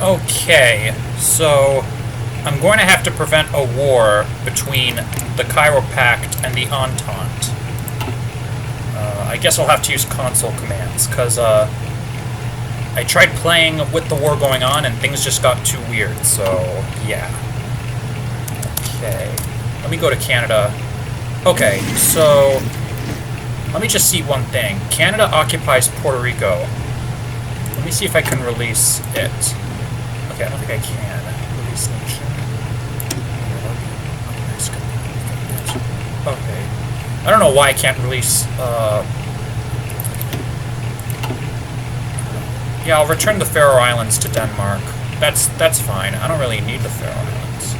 Okay, so I'm going to have to prevent a war between the Cairo Pact and the Entente. I guess I'll have to use console commands, because I tried playing with the war going on and things just got too weird, so yeah. Okay, let me go to Canada. Okay, so let me just see one thing. Canada occupies Puerto Rico. Let me see if I can release it. Okay, I don't think I can. Release nation. Okay. I don't know why I can't release, yeah, I'll return the Faroe Islands to Denmark. That's fine. I don't really need the Faroe Islands.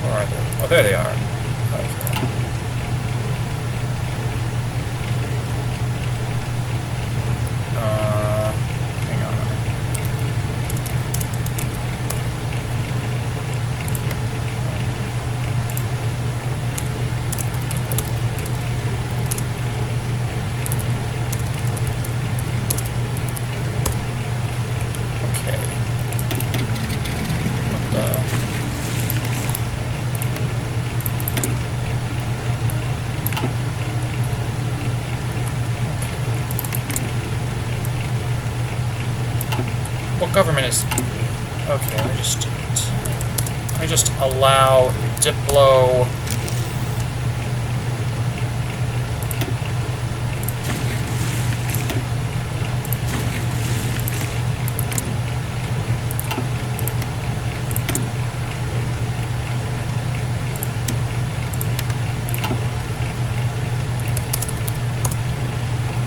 Where are they? Oh, there they are. Okay. Hang on. What government is... Okay, let me just allow Diplo...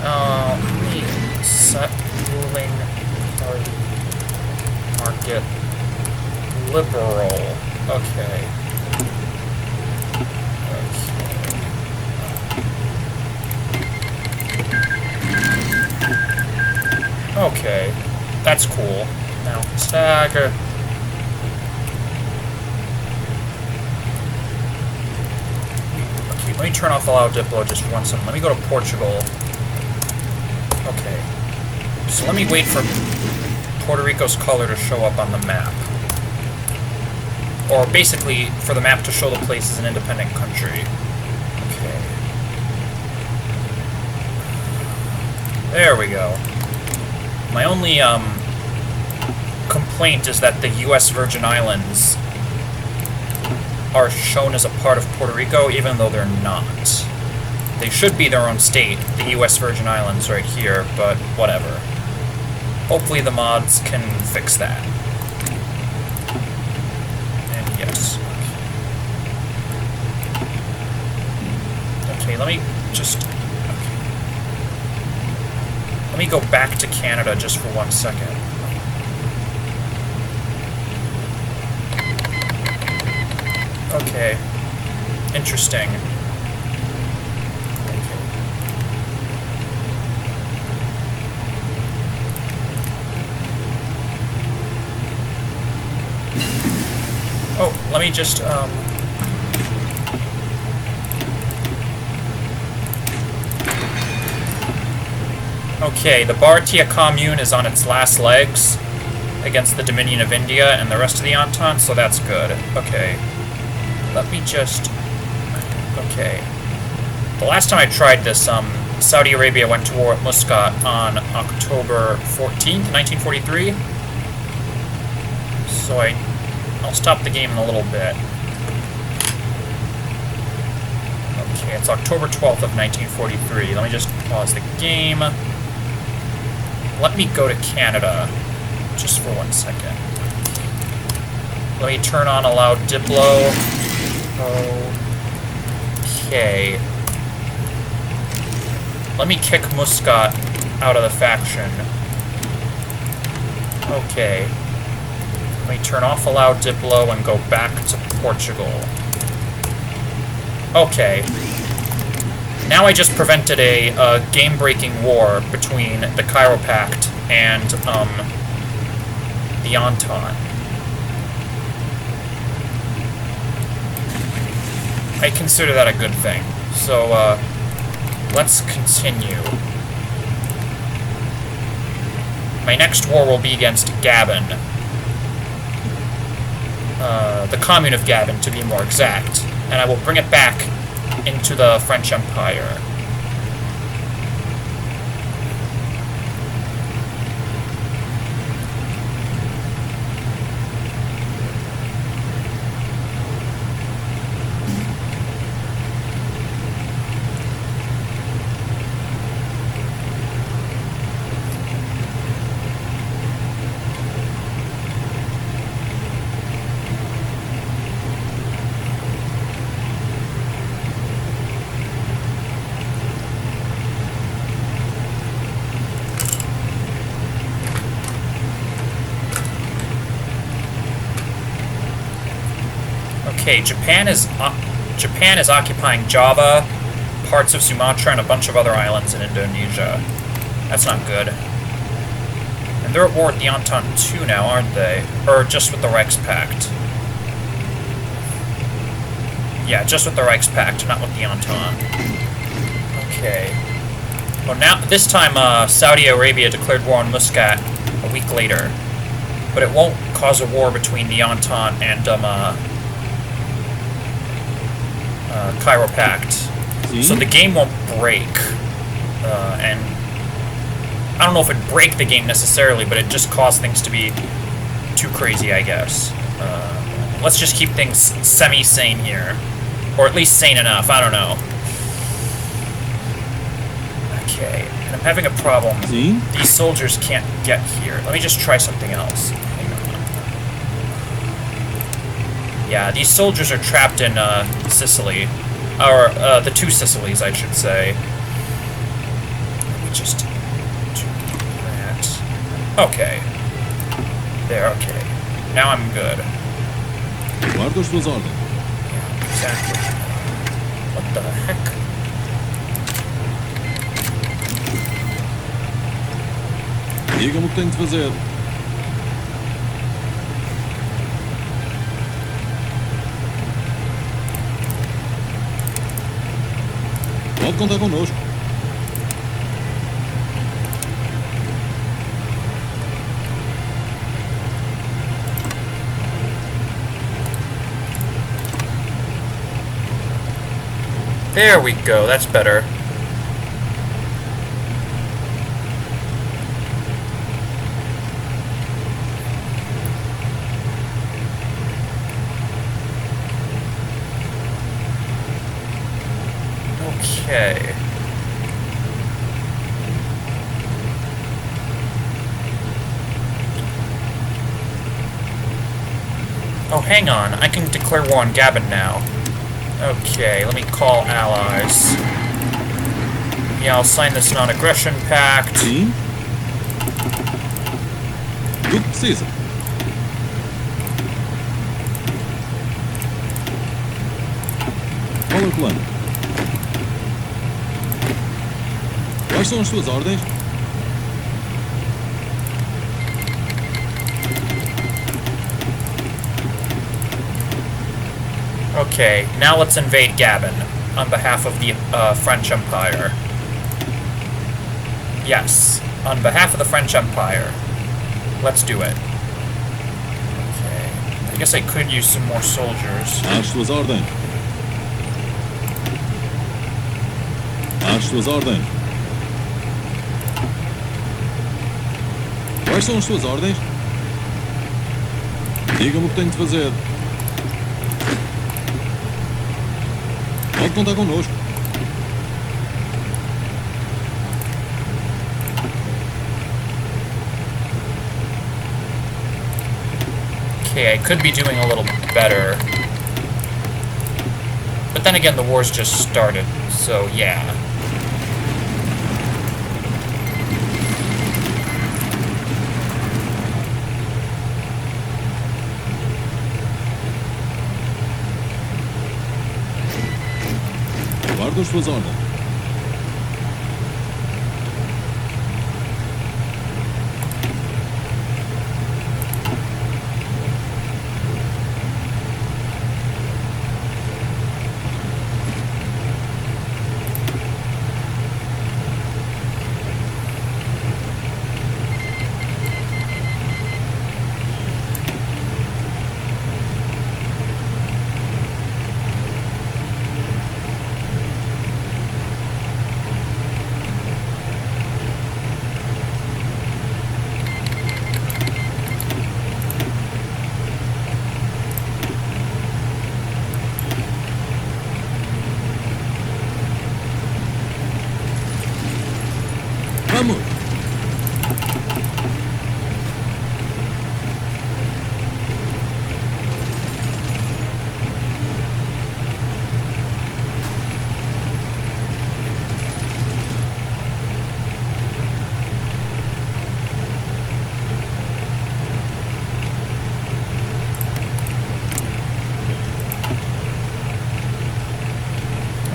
let me set ruling party. Market liberal. Okay. Okay. That's cool. Now, stagger. Okay, let me turn off allow Diplo just for 1 second. Let me go to Portugal. Okay. So let me wait for Puerto Rico's color to show up on the map. Or basically, for the map to show the place as an independent country. Okay. There we go. My only, complaint is that the U.S. Virgin Islands are shown as a part of Puerto Rico, even though they're not. They should be their own state, the U.S. Virgin Islands right here, but whatever. Hopefully the mods can fix that. And yes. Okay, let me just... Okay. Let me go back to Canada just for 1 second. Okay. Interesting. Oh, let me just, Okay, the Bharatiya Commune is on its last legs against the Dominion of India and the rest of the Entente, so that's good. Okay. Let me just... Okay. The last time I tried this, Saudi Arabia went to war at Muscat on October 14th, 1943. So I'll stop the game in a little bit. Okay, it's October 12th of 1943. Let me just pause the game. Let me go to Canada, just for 1 second. Let me turn on allow Diplo. Okay. Let me kick Muscat out of the faction. Okay. Let me turn off allow Diplo and go back to Portugal. Okay. Now I just prevented a game-breaking war between the Cairo Pact and, the Entente. I consider that a good thing. So, let's continue. My next war will be against Gabon. the commune of Gabon, to be more exact, and I will bring it back into the French Empire. Okay, Japan is occupying Java, parts of Sumatra, and a bunch of other islands in Indonesia. That's not good. And they're at war with the Entente too now, aren't they? Or just with the Reichspakt? Yeah, just with the Reichspakt, not with the Entente. Okay. Well, now this time Saudi Arabia declared war on Muscat a week later, but it won't cause a war between the Entente and Cairo Pact. So the game won't break, and I don't know if it'd break the game necessarily, but it just caused things to be too crazy, I guess. Let's just keep things semi-sane here, or at least sane enough, I don't know. Okay, and I'm having a problem. These soldiers can't get here. Let me just try something else. Hang on. Yeah, these soldiers are trapped in Sicily. Or, the two Sicilies, I should say. Let me just do that. Okay. There, okay. Now I'm good. Yeah, exactly. What the heck? Diga-me o que tenho de fazer. Pode contar connosco. There we go, that's better. Okay. Oh, hang on. I can declare war on Gabon now. Okay, let me call allies. Yeah, I'll sign this non-aggression pact. Sim. Do que precisa. Qual é o plano? Quais são as suas ordens? Okay, now let's invade Gabon on behalf of the French Empire. Yes, on behalf of the French Empire. Let's do it. Okay, I guess I could use some more soldiers. Às suas ordens. Às suas ordens. Quais são as suas ordens? Diga-me o que tenho de fazer. Pode contar connosco. Okay, I could be doing a little better. But then again, the war's just started, so yeah. Guarda as suas ordens.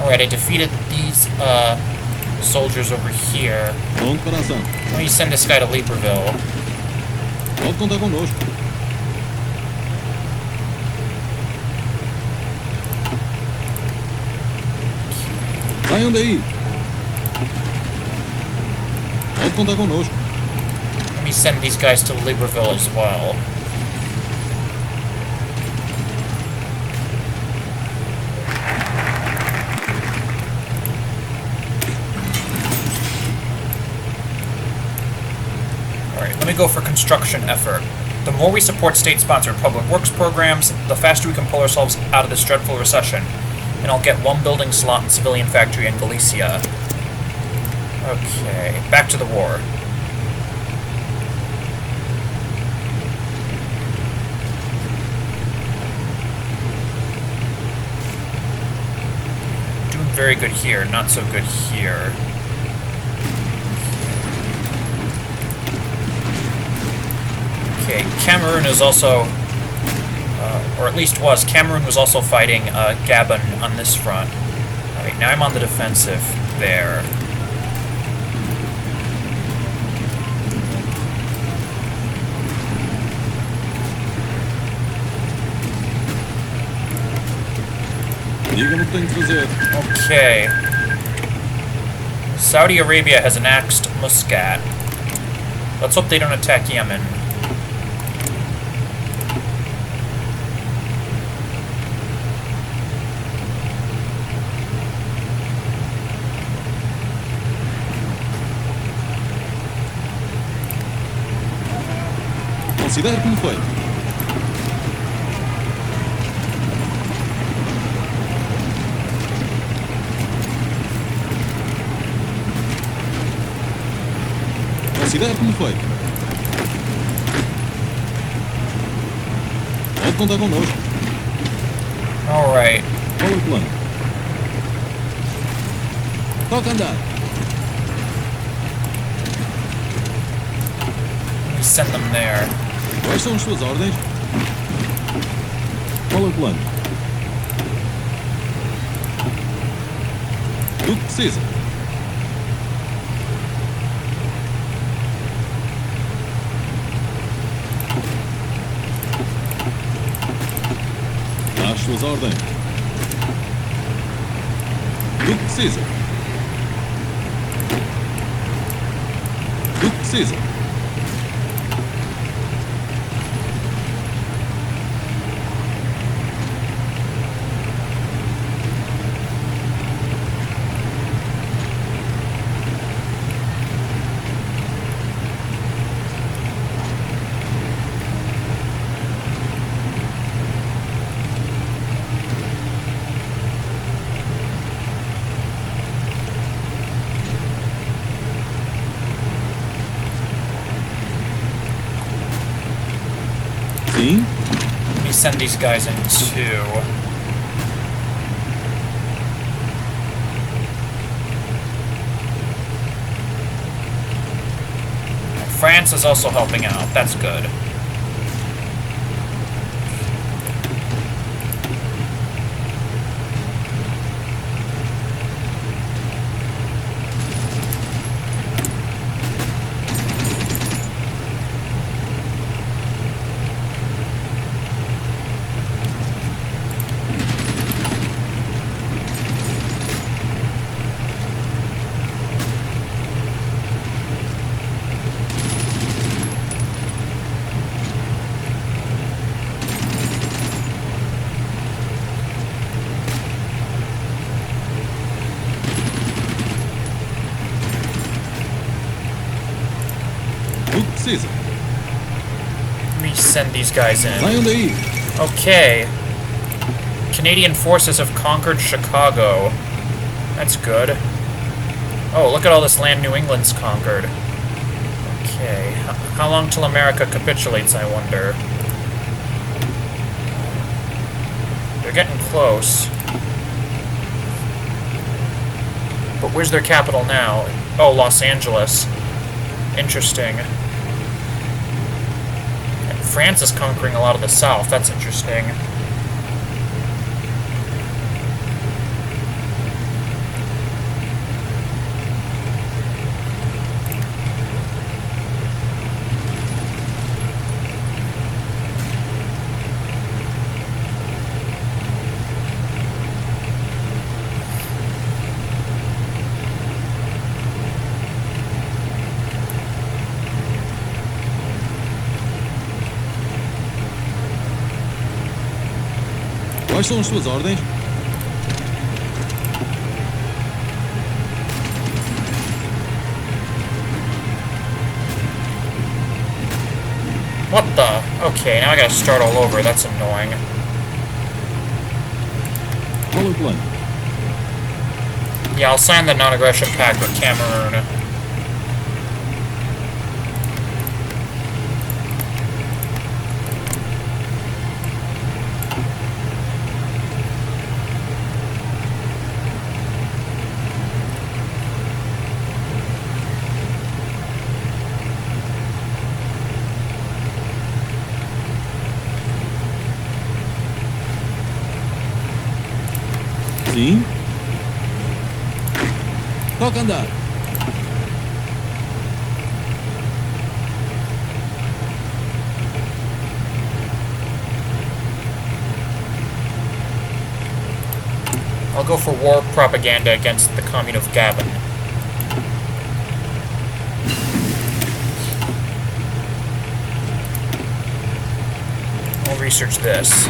Alright, I defeated these, soldiers over here. Pronto para a ação. Let me send this guy to Libreville. Pode contar conosco. Saiam daí. Pode contar conosco. Let me send these guys to Libreville as well. Alright, let me go for construction effort. The more we support state-sponsored public works programs, the faster we can pull ourselves out of this dreadful recession. And I'll get one building slot in civilian factory in Galicia. Okay, back to the war. Doing very good here, not so good here. Okay, Cameroon is also, or at least was, Cameroon was also fighting Gabon on this front. Alright, now I'm on the defensive there. Diga-me o que tenho que fazer. Okay. Saudi Arabia has annexed Muscat. Let's hope they don't attack Yemen. Considere como foi. Considere como foi. Pode contar conosco. Alright. Qual é o plano? Toca andar. We send them there. Quais são as suas ordens? Qual é o plano? Do que precisa? Dá as suas ordens. Do que precisa? Do que precisa? Sim? Let me send these guys in too. France is also helping out. That's good. Do que precisa? Let me send these guys in. Saiam daí. Okay. Canadian forces have conquered Chicago. That's good. Oh, look at all this land New England's conquered. Okay. How long till America capitulates, I wonder? They're getting close. But where's their capital now? Oh, Los Angeles. Interesting. And France is conquering a lot of the South. That's interesting. Quais são as suas ordens? What the? Okay, now I gotta start all over. That's annoying. Qual é o plano? Yeah, I'll sign the non-aggression pact with Cameroon. Sim. Toca andar. I'll go for war propaganda against the commune of Gabon. I'll research this.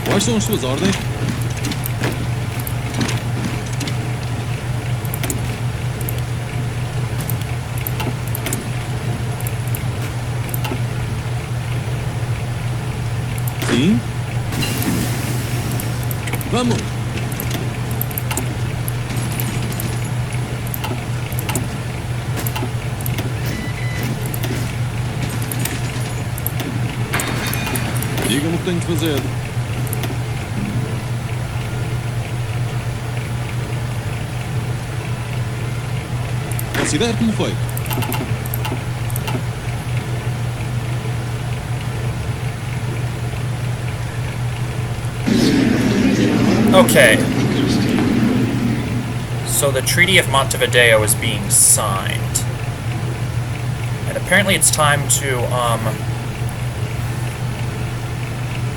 Quais são as suas ordens? Sim. Vamos. Diga-me o que tenho de fazer. Considere como foi. Okay. So the Treaty of Montevideo is being signed. And apparently it's time to,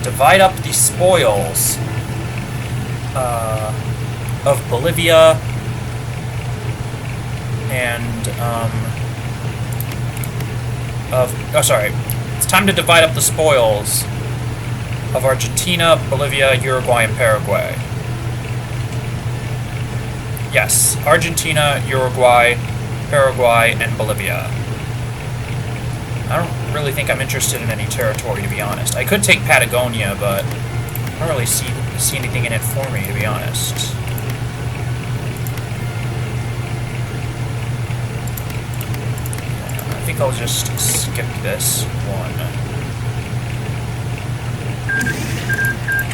divide up the spoils, of Bolivia and, it's time to divide up the spoils of Argentina, Bolivia, Uruguay, and Paraguay. Yes, Argentina, Uruguay, Paraguay, and Bolivia. I don't really think I'm interested in any territory, to be honest. I could take Patagonia, but I don't really see anything in it for me, to be honest. I think I'll just skip this one.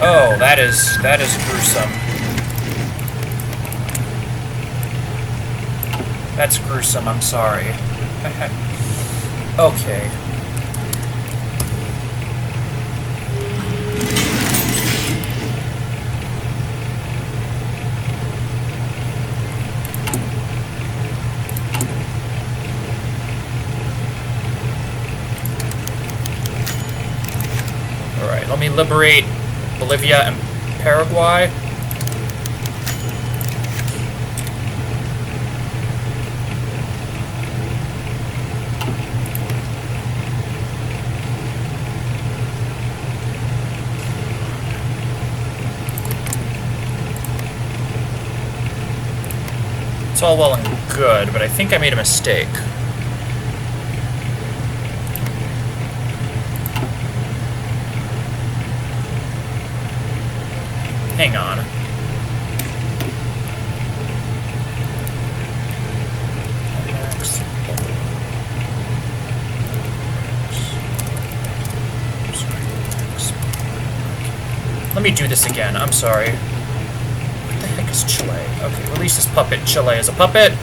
Oh, that is gruesome. That's gruesome, I'm sorry. Okay. Alright, let me liberate Bolivia and Paraguay. It's all well and good, but I think I made a mistake. Hang on. Let me do this again. I'm sorry. What the heck is Chile? Okay, release this puppet. Chile is a puppet.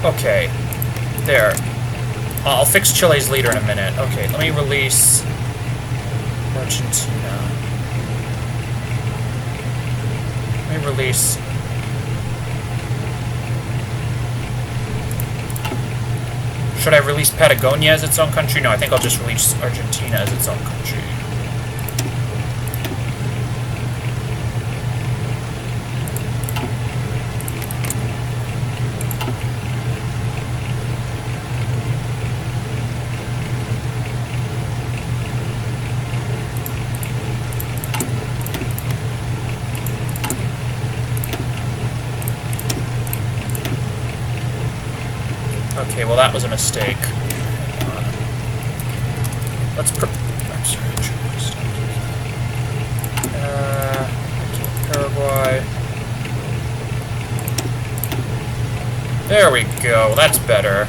Okay. There. I'll fix Chile's leader in a minute. Okay, let me release Argentina. Let me release... Should I release Patagonia as its own country? No, I think I'll just release Argentina as its own country. Okay, well that was a mistake. Let's I'm sorry. Paraguay. There we go. That's better.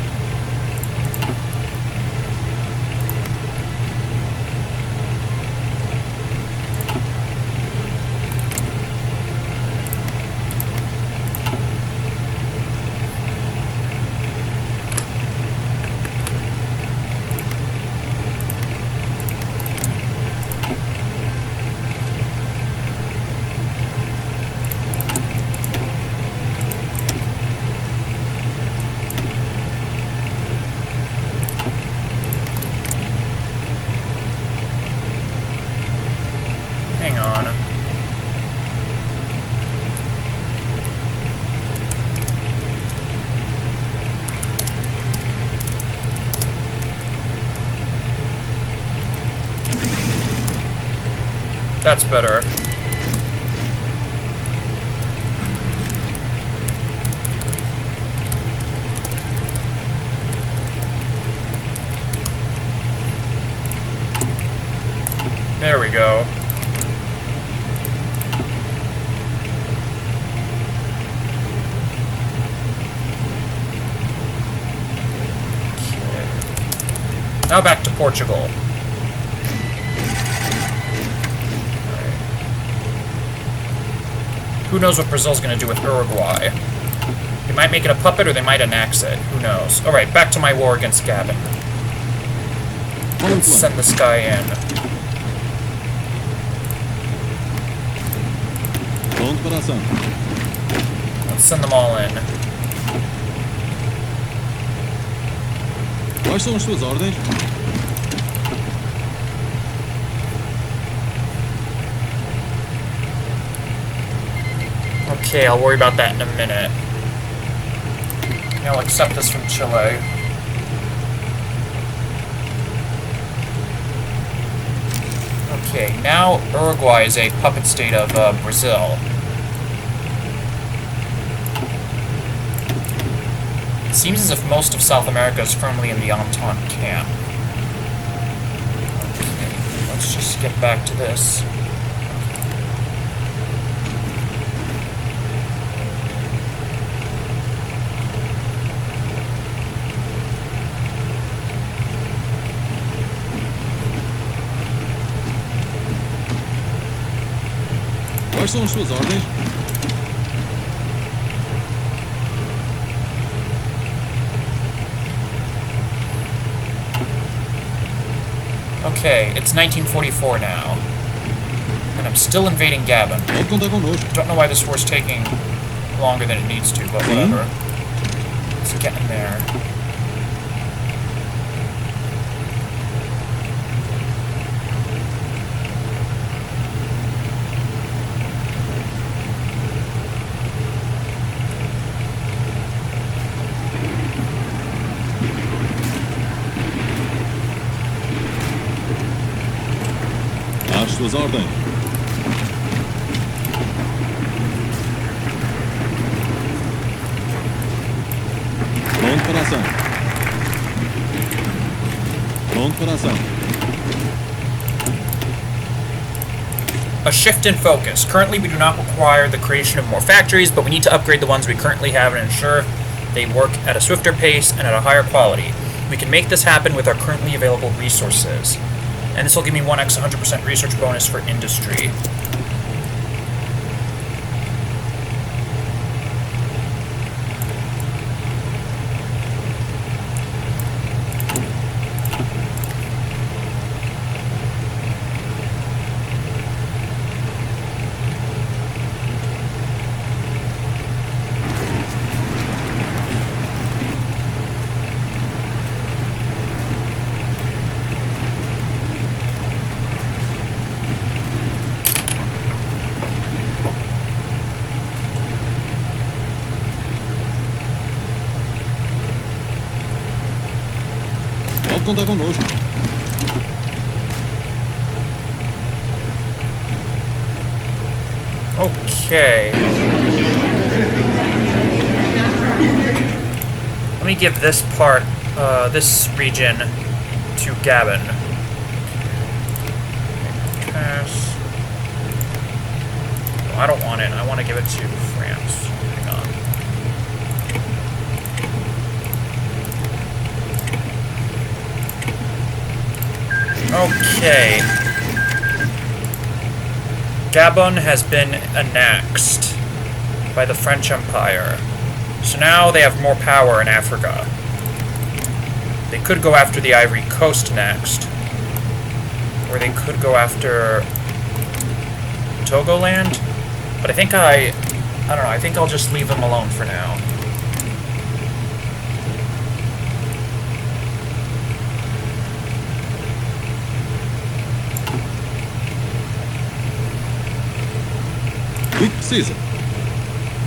Hang on. That's better. There we go. Now back to Portugal. Who knows what Brazil's going to do with Uruguay? They might make it a puppet or they might annex it. Who knows? Alright, back to my war against Gabon. Let's send this guy in. Let's send them all in. Quais são as suas ordens? Okay, I'll worry about that in a minute. Now I'll accept this from Chile. Okay, now Uruguay is a puppet state of Brazil. It seems as if most of South America is firmly in the Entente camp. Okay, let's just get back to this. Quais são as suas ordens? Okay, it's 1944 now. And I'm still invading Gabon. Pode contar conosco. Don't know why this war's taking longer than it needs to, but whatever. Let's get in there. Às suas ordens. Pronto para ação. Pronto para ação. A shift in focus. Currently, we do not require the creation of more factories, but we need to upgrade the ones we currently have and ensure they work at a swifter pace and at a higher quality. We can make this happen with our currently available resources. And this will give me 1x 100% research bonus for industry. Pode contar conosco. Okay. Let me give this part, this region to Gabon. Pass. No, I don't want it. I want to give it to France. Hang on. Okay. Gabon has been annexed by the French Empire. So now they have more power in Africa. They could go after the Ivory Coast next. Or they could go after Togoland. But I think I don't know, I think I'll just leave them alone for now. Quick season.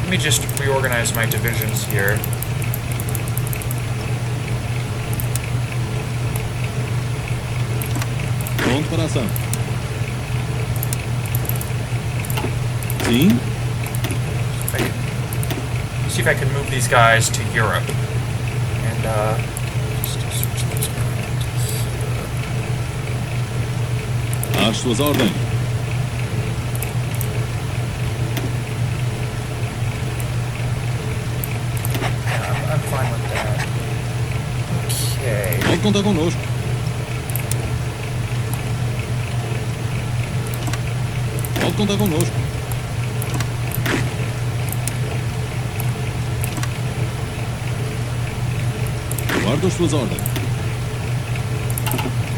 Let me just reorganize my divisions here. Pronto para ação. Sim. See if I can move these guys to Europe. And, just switch those around. Às suas ordens. I'm fine with that. Okay. Pode contar conosco. Pode contar conosco. Guardo as suas ordens.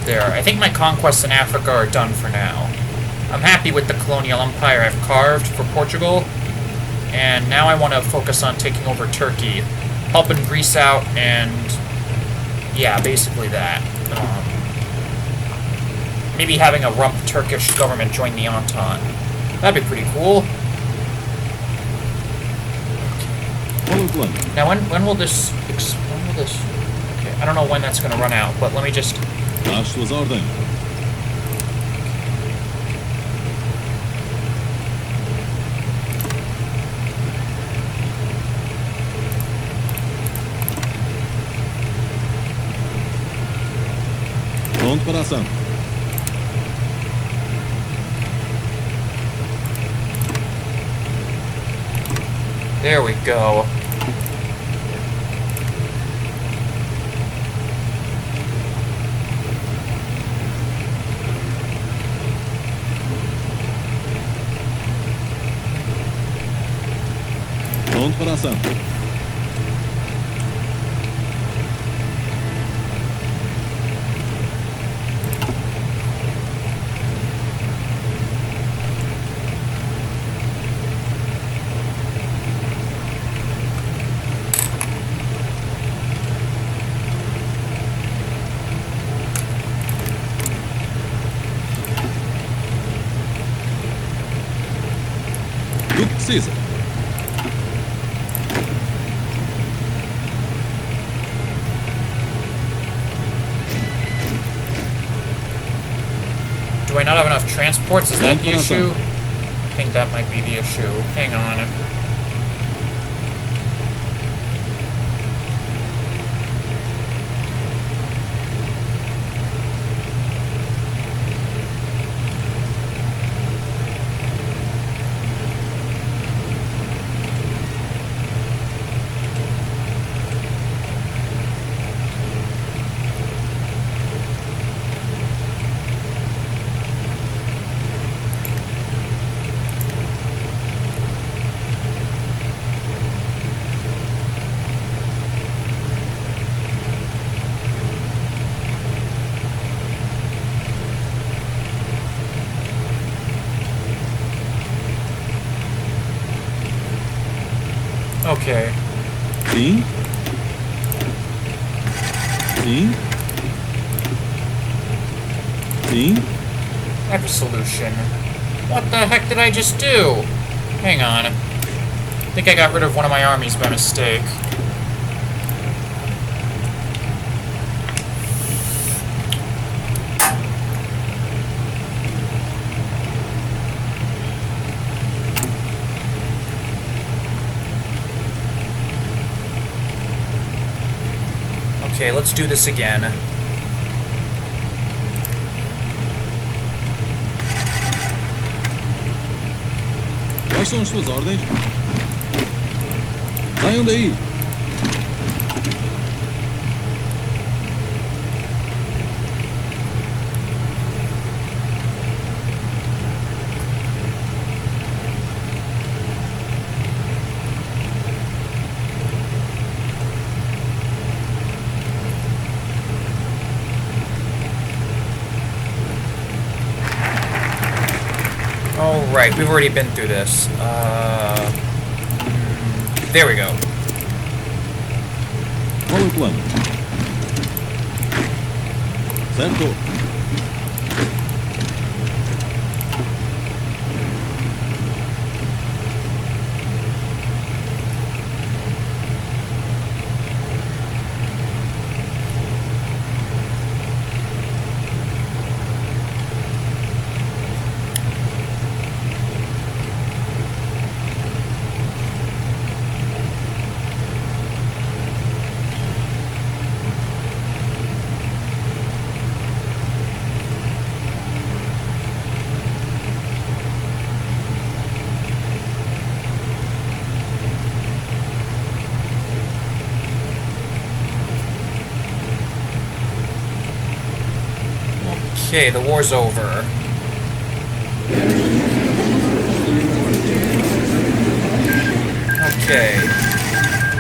There. I think my conquests in Africa are done for now. I'm happy with the colonial empire I've carved for Portugal. And now I want to focus on taking over Turkey, helping Greece out, and yeah, basically that. Maybe having a rump Turkish government join the Entente. That'd be pretty cool. Follow plan. Now, when will this? Okay, I don't know when that's going to run out, but let me just. Às suas ordens. Pronto para ação. There we go. Pronto para ação. Do que precisa. Do I not have enough transports? Is that the issue? I think that might be the issue. Hang on. Okay. Sim. Sim. Sim. I have a solution. What the heck did I just do? Hang on. I think I got rid of one of my armies by mistake. Okay, let's do this again. Quais são as suas ordens? Saiam daí! Alright, we've already been through this. There we go. Qual é o plano? Certo. Okay, the war's over. Okay.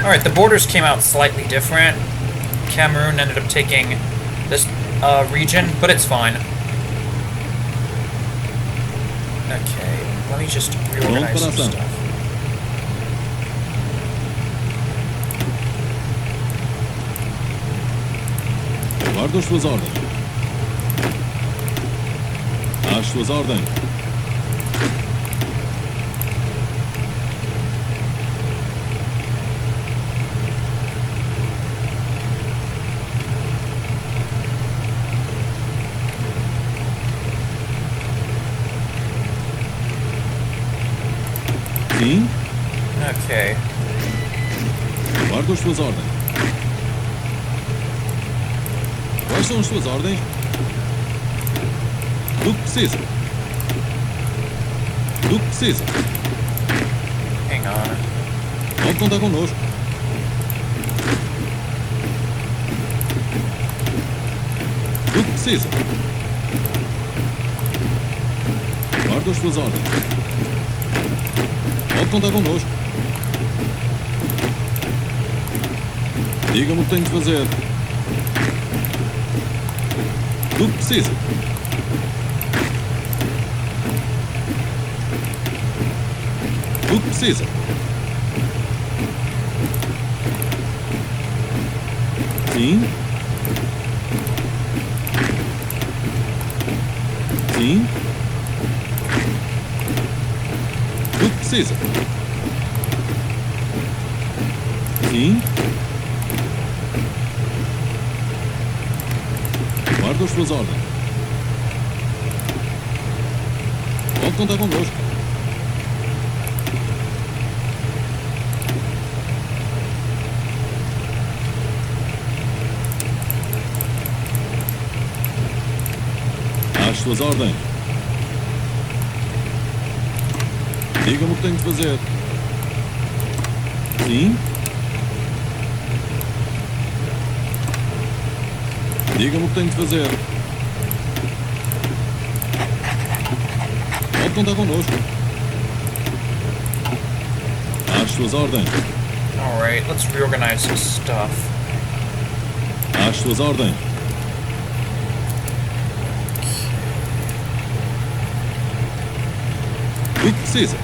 Alright, the borders came out slightly different. Cameroon ended up taking this region, but it's fine. Okay, let me just reorganize some stuff. Guardo as suas ordens. Às suas ordens. Sim. Okay. Guardo as suas ordens. Quais são as suas ordens? Do que precisa? Do que precisa? Hang on. Pode contar connosco. Do que precisa? Guardo as suas ordens. Pode contar connosco. Diga-me o que tenho de fazer. Do que precisa? Do que precisa? Sim. Sim. Do que precisa? Sim. Guarda as suas ordens. Pode contar connosco. Às suas ordens. Diga-me o que tenho de fazer. Sim. Diga-me o que tenho de fazer. Pode contar connosco. Às suas ordens. Alright, let's reorganize some stuff. Às suas ordens. Do que precisa?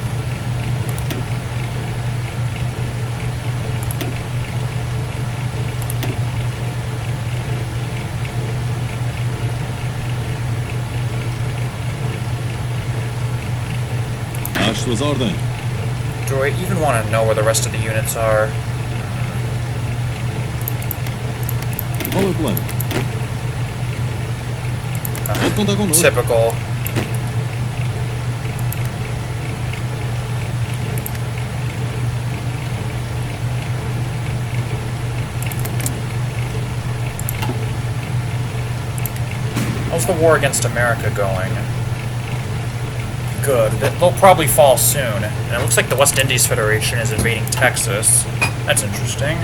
Às suas ordens. Do I even want to know where the rest of the units are? Qual é o plano? Pode contar connosco. Typical. How's the war against America going? Good. They'll probably fall soon. And it looks like the West Indies Federation is invading Texas. That's interesting.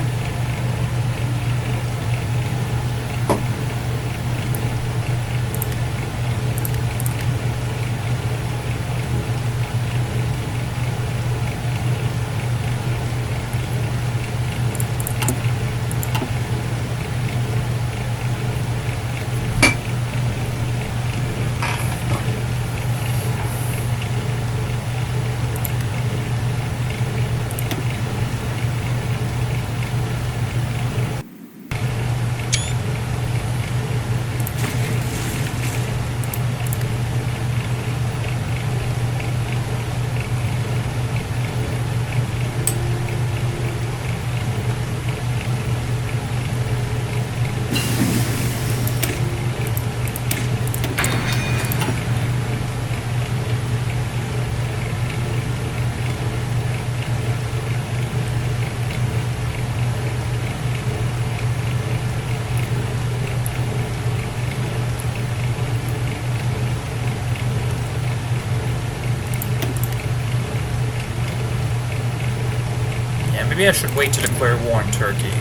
Maybe I should wait to declare war on Turkey.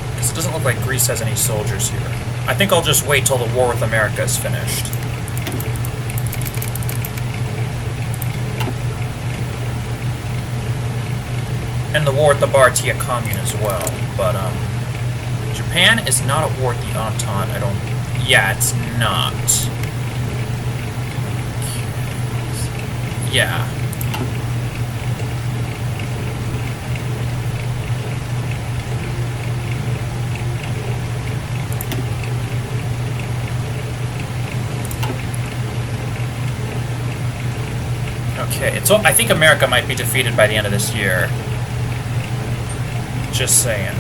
Because it doesn't look like Greece has any soldiers here. I think I'll just wait till the war with America is finished. And the war with the Bartia Commune as well. But, Japan is not at war with the Entente, I don't... Yeah, it's not. Yeah. Okay, so I think America might be defeated by the end of this year. Just saying.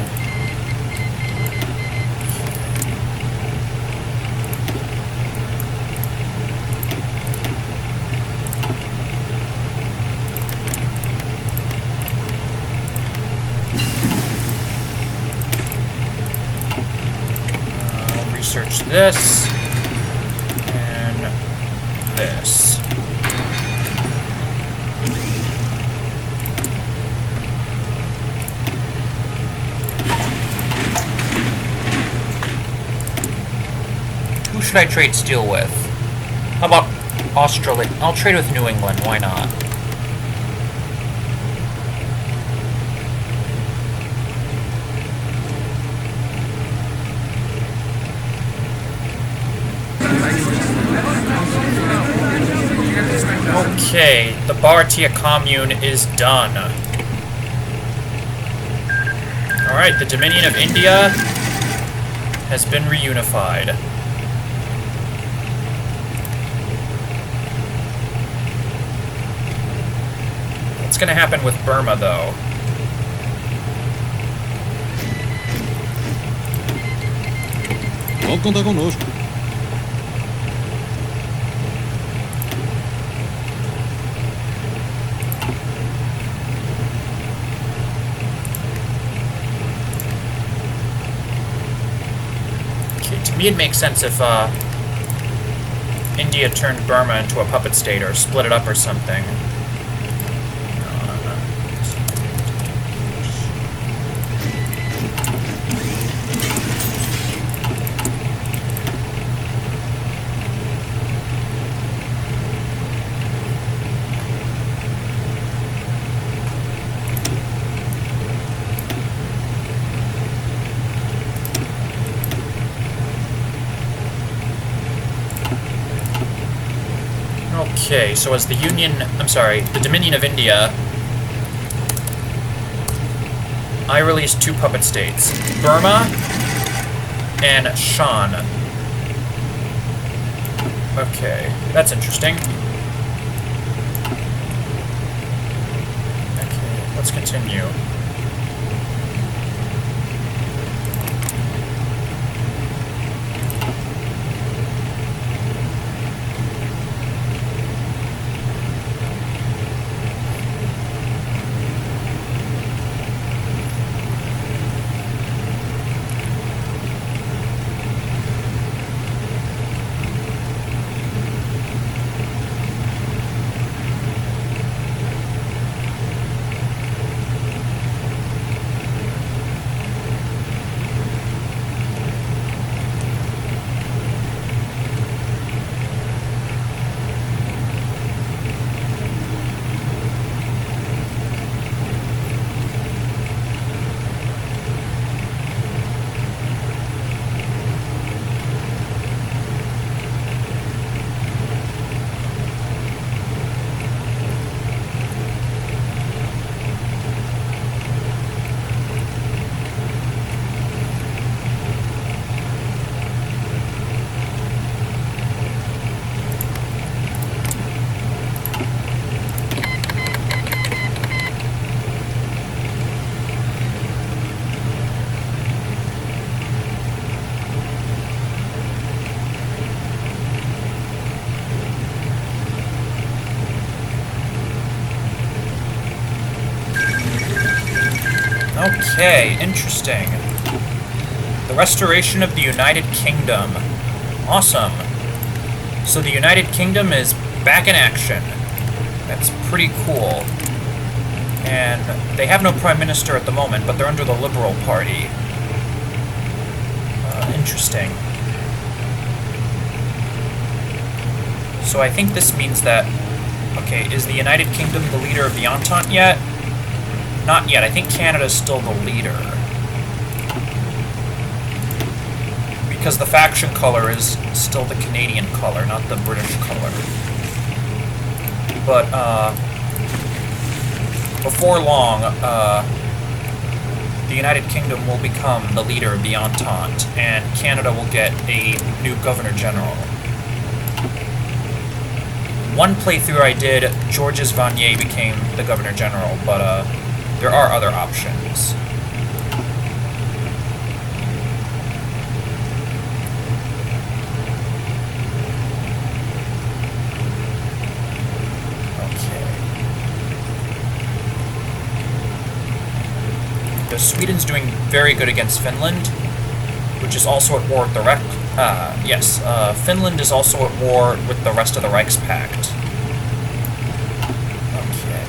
I'll research this and this. Who should I trade steel with? How about Australia? I'll trade with New England, why not? Okay, the Bartia Commune is done. Alright, the Dominion of India has been reunified. What's going to happen with Burma, though? Pode contar conosco. Okay, to me it makes sense if India turned Burma into a puppet state or split it up or something. Okay, so as the the Dominion of India, I released two puppet states, Burma and Shan. Okay, that's interesting. Okay, let's continue. Okay, interesting. The restoration of the United Kingdom. Awesome. So the United Kingdom is back in action. That's pretty cool. And they have no prime minister at the moment, but they're under the Liberal Party. Interesting. So I think this means that... Okay, is the United Kingdom the leader of the Entente yet? Not yet. I think Canada's still the leader. Because the faction color is still the Canadian color, not the British color. But, before long, the United Kingdom will become the leader of the Entente, and Canada will get a new Governor-General. One playthrough I did, Georges Vanier became the Governor-General, but, there are other options. Sweden's doing very good against Finland, which is also at war with the Finland is also at war with the rest of the Reichspakt. Okay.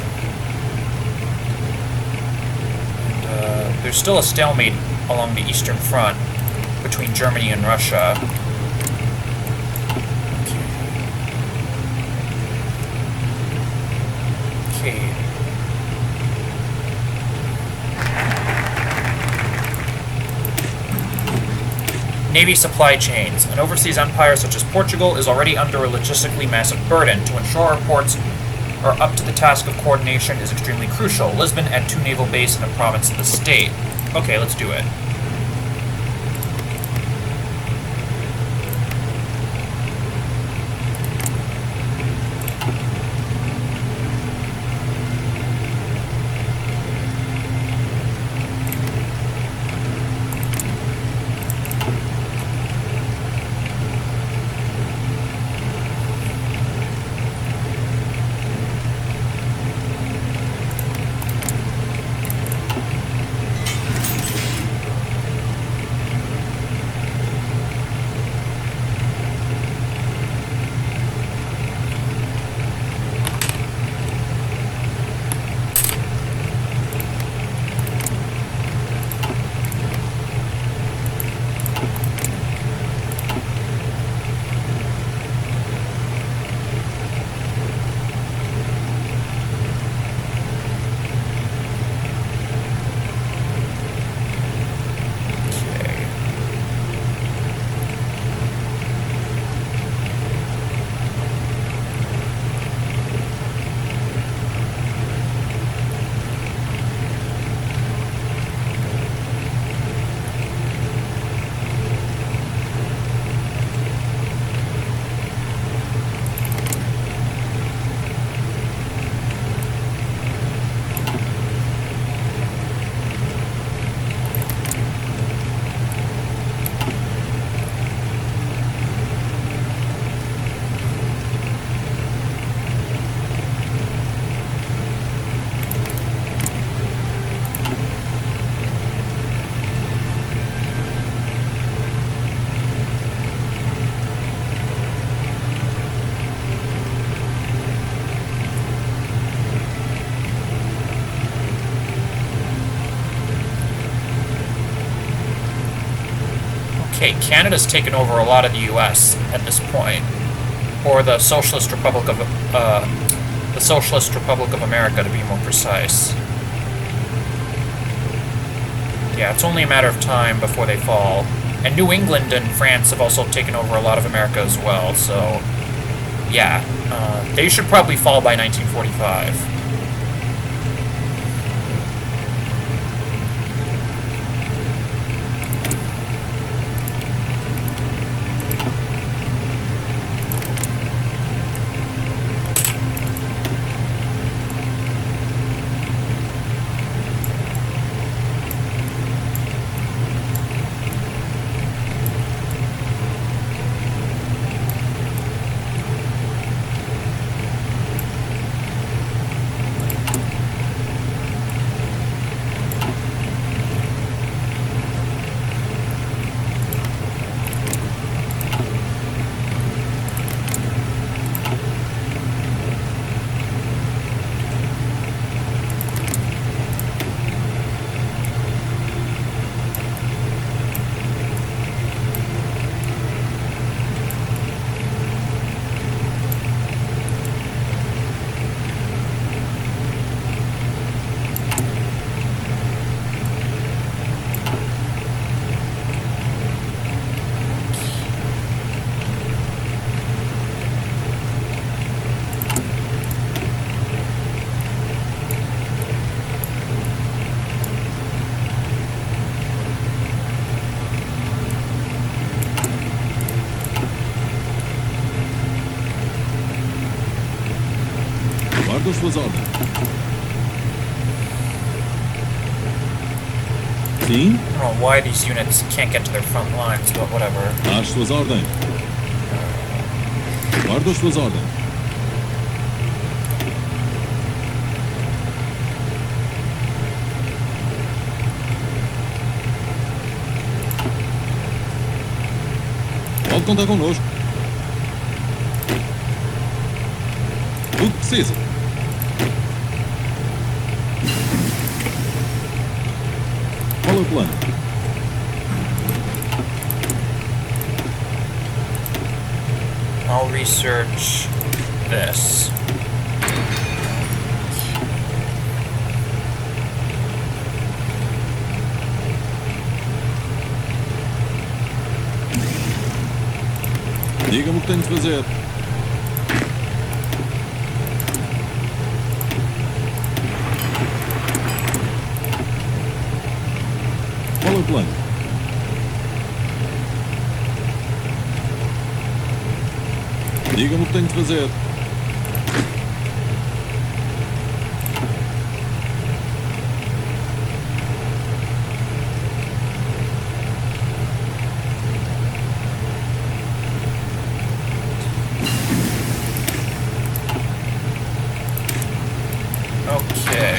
And, there's still a stalemate along the Eastern Front between Germany and Russia. Okay. Navy supply chains. An overseas empire such as Portugal is already under a logistically massive burden. To ensure our ports are up to the task of coordination is extremely crucial. Lisbon add 2 naval bases and a province of the state. Okay, let's do it. Okay, Canada's taken over a lot of the U.S. at this point, or the Socialist Republic of America, to be more precise. Yeah, it's only a matter of time before they fall. And New England and France have also taken over a lot of America as well, so yeah, they should probably fall by 1945. Guarda as suas ordens. Sim, I don't know why these units can't get to their front lines, but whatever. às suas ordens. Guarda as suas ordens. Pode contar connosco. O que precisa? Qual é o plano? I'll research this. Diga-me o que tenho de fazer. Qual é o plano? Diga-me o que tenho de fazer. Okay.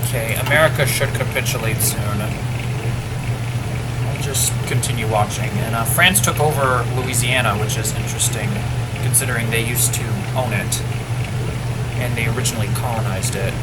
Okay, America should capitulate soon. I'll just continue watching. And France took over Louisiana, which is interesting, considering they used to own it. And they originally colonized it.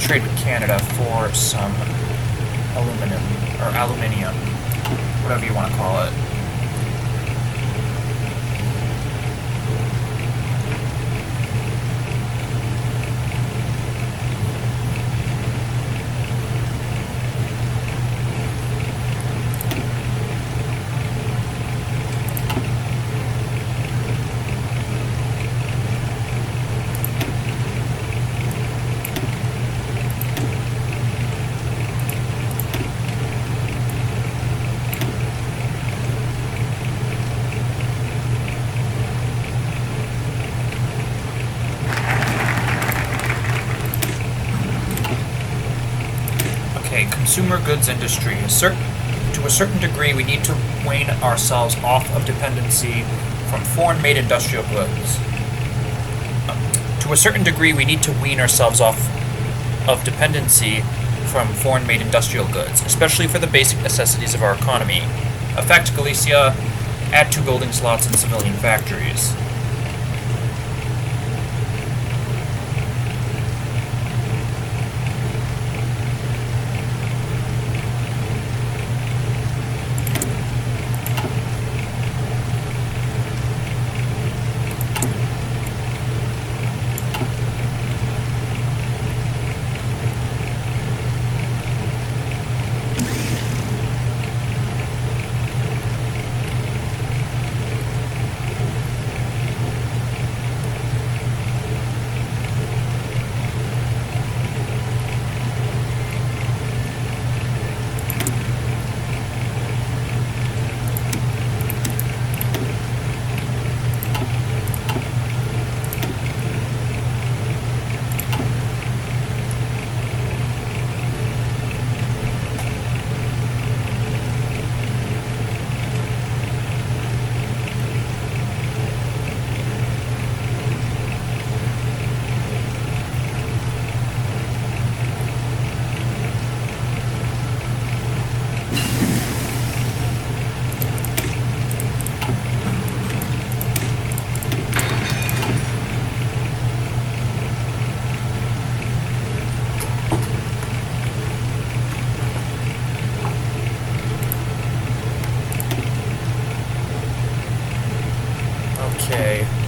Trade with Canada for some aluminum, or aluminium, whatever you want to call it. Consumer goods industry. To a certain degree, we need to wean ourselves off of dependency from foreign-made industrial goods. To a certain degree, we need to wean ourselves off of dependency from foreign-made industrial goods, especially for the basic necessities of our economy. Effect Galicia, add 2 building slots in civilian factories.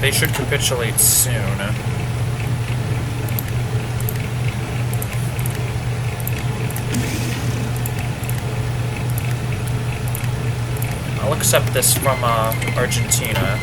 they should capitulate soon. I'll accept this from Argentina.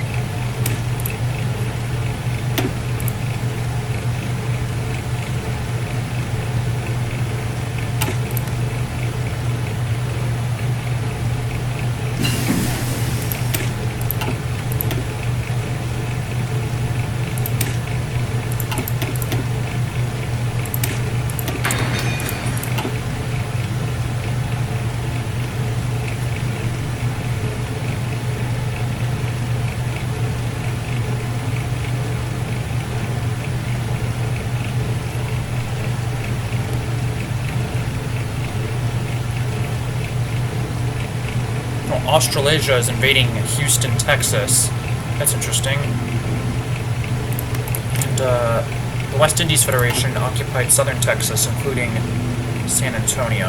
Australasia is invading Houston, Texas. That's interesting. And the West Indies Federation occupied southern Texas, including San Antonio.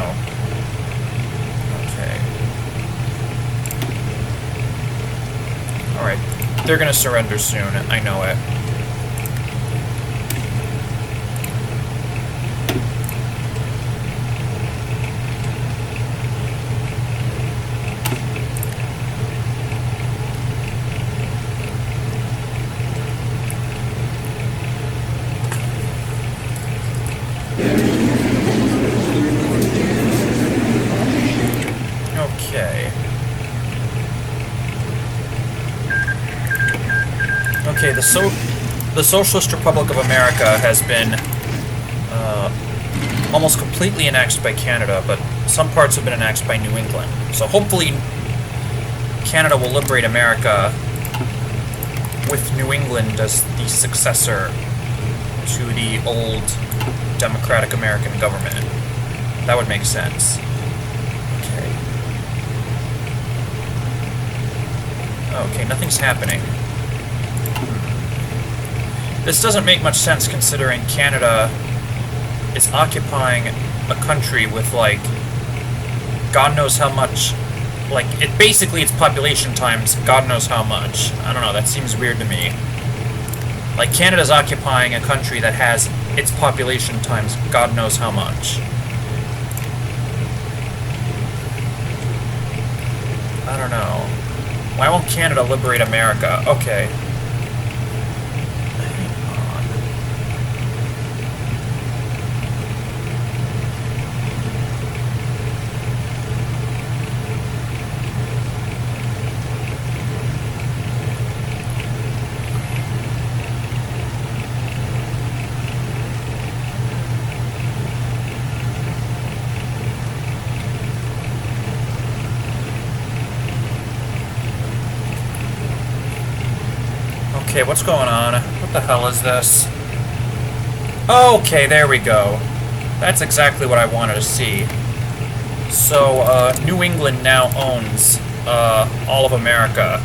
Okay. Alright. They're gonna surrender soon. I know it. Okay, the Socialist Republic of America has been almost completely annexed by Canada, but some parts have been annexed by New England. So hopefully Canada will liberate America with New England as the successor to the old democratic American government. That would make sense. Okay, nothing's happening. This doesn't make much sense considering Canada is occupying a country with, like, God knows how much, like, its population times God knows how much. I don't know, that seems weird to me. Like, Canada's occupying a country that has its population times God knows how much. I don't know. Why won't Canada liberate America? Okay. Okay, what's going on? What the hell is this? Okay, there we go. That's exactly what I wanted to see. So, New England now owns, all of America.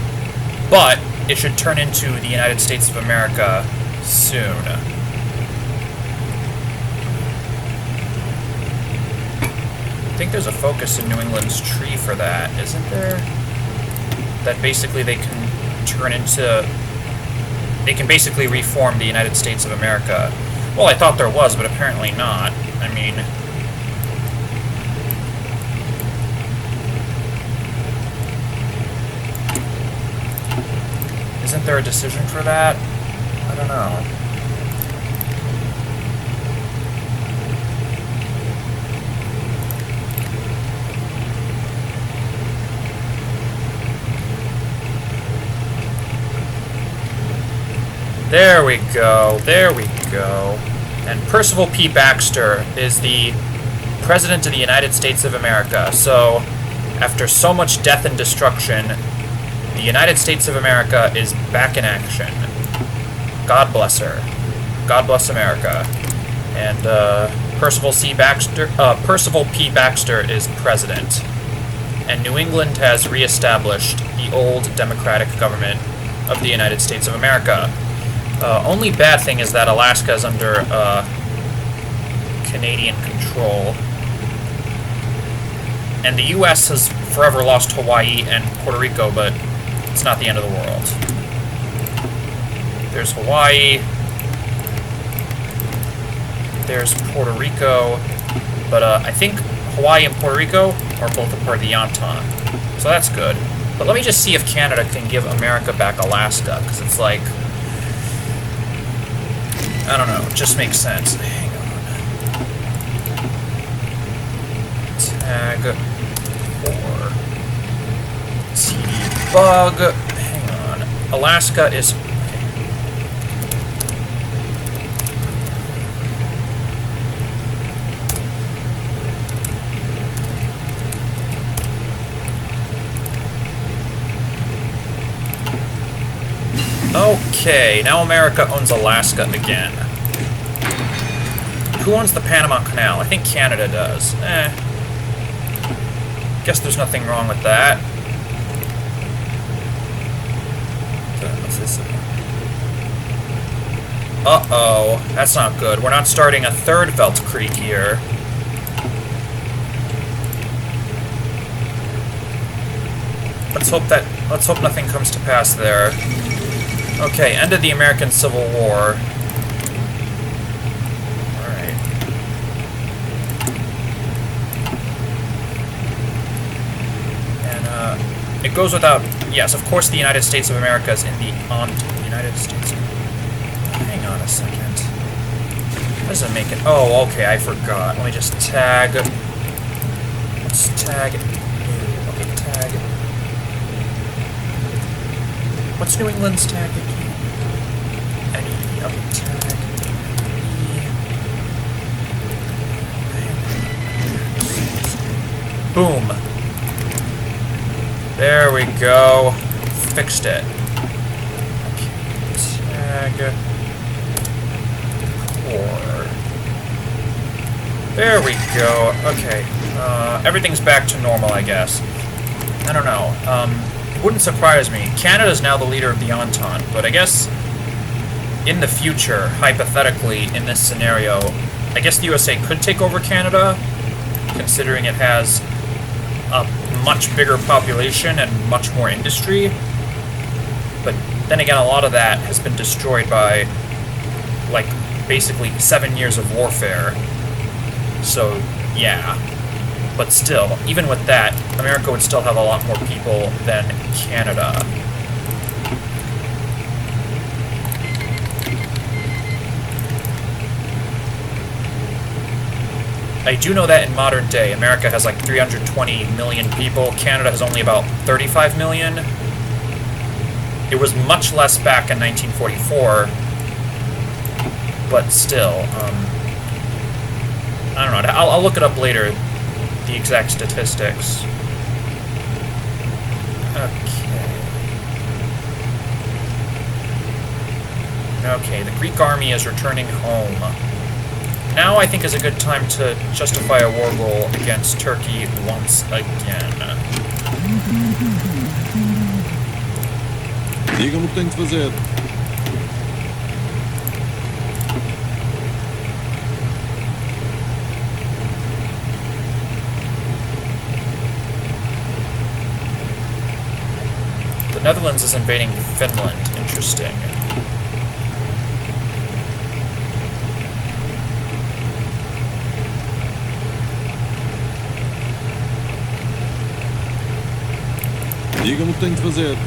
But it should turn into the United States of America soon. I think there's a focus in New England's tree for that, isn't there? That basically they can turn into... They can basically reform the United States of America. Well, I thought there was, but apparently not. I mean... Isn't there a decision for that? I don't know. There we go, there we go. And Percival P. Baxter is the President of the United States of America. So, after so much death and destruction, the United States of America is back in action. God bless her. God bless America. And Percival P. Baxter is President. And New England has reestablished the old democratic government of the United States of America. Only bad thing is that Alaska is under Canadian control. And the U.S. has forever lost Hawaii and Puerto Rico, but it's not the end of the world. There's Hawaii. There's Puerto Rico. But I think Hawaii and Puerto Rico are both a part of the Entente. So that's good. But let me just see if Canada can give America back Alaska, because it's like... I don't know, it just makes sense. Hang on. Tag 4. T-bug. Hang on. Alaska is... Okay, now America owns Alaska again. Who owns the Panama Canal? I think Canada does. Guess there's nothing wrong with that. What's this? Uh-oh, that's not good. We're not starting a third Weltkrieg here. Let's hope nothing comes to pass there. Okay, end of the American Civil War. Alright. And, it goes without... Yes, of course the United States of America is in the United States... Hang on a second. What does it make it... Oh, okay, I forgot. Let me just tag... Let's tag... Okay, tag... What's New England's tag again? Any okay, tag E. Boom. There we go. Fixed it. Okay, tag 4. There we go. Okay. Everything's back to normal, I guess. I don't know. Wouldn't surprise me. Canada is now the leader of the Entente, but I guess in the future, hypothetically, in this scenario, I guess the USA could take over Canada, considering it has a much bigger population and much more industry. But then again, a lot of that has been destroyed by, like, basically 7 years of warfare. So, yeah. But still, even with that, America would still have a lot more people than Canada. I do know that in modern day, America has like 320 million people. Canada has only about 35 million. It was much less back in 1944. But still, I don't know. I'll look it up later. The exact statistics. Okay, the Greek army is returning home. Now I think is a good time to justify a war goal against Turkey once again. Diga-me o que tenho de fazer. The Netherlands is invading Finland. Interesting. Diga-me o que tenho de fazer.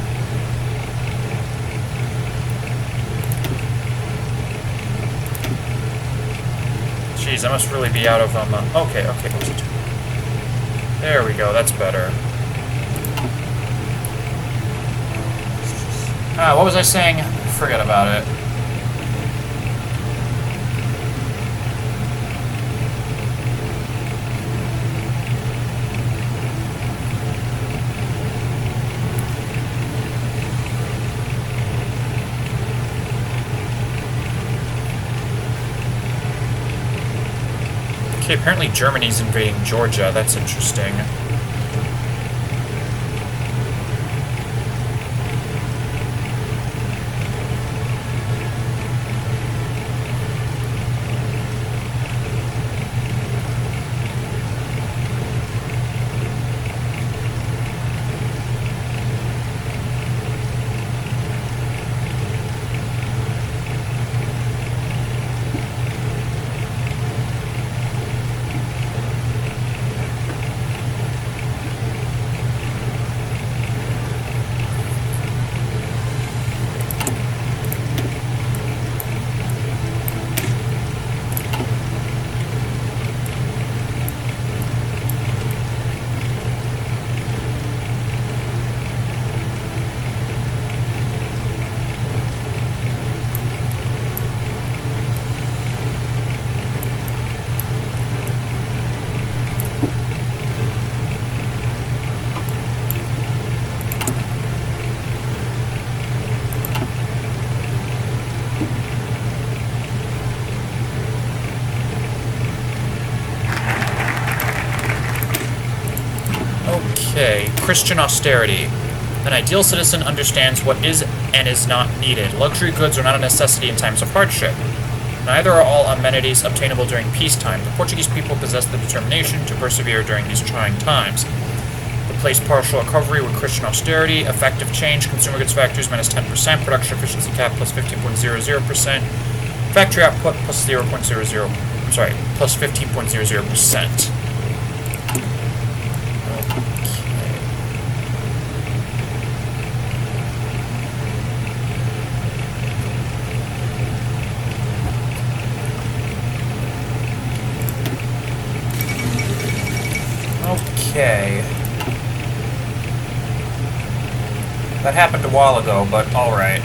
Jeez, I must really be out of okay, what was it? There we go. That's better. What was I saying? Forget about it. Okay, apparently Germany's invading Georgia. That's interesting. Okay, Christian austerity. An ideal citizen understands what is and is not needed. Luxury goods are not a necessity in times of hardship. Neither are all amenities obtainable during peacetime. The Portuguese people possess the determination to persevere during these trying times. Replace partial recovery with Christian austerity. Effective change. Consumer goods factories minus 10%. Production efficiency cap plus 15.00%. Factory output plus 0.00. I'm sorry, plus 15.00%. Okay. That happened a while ago, but alright.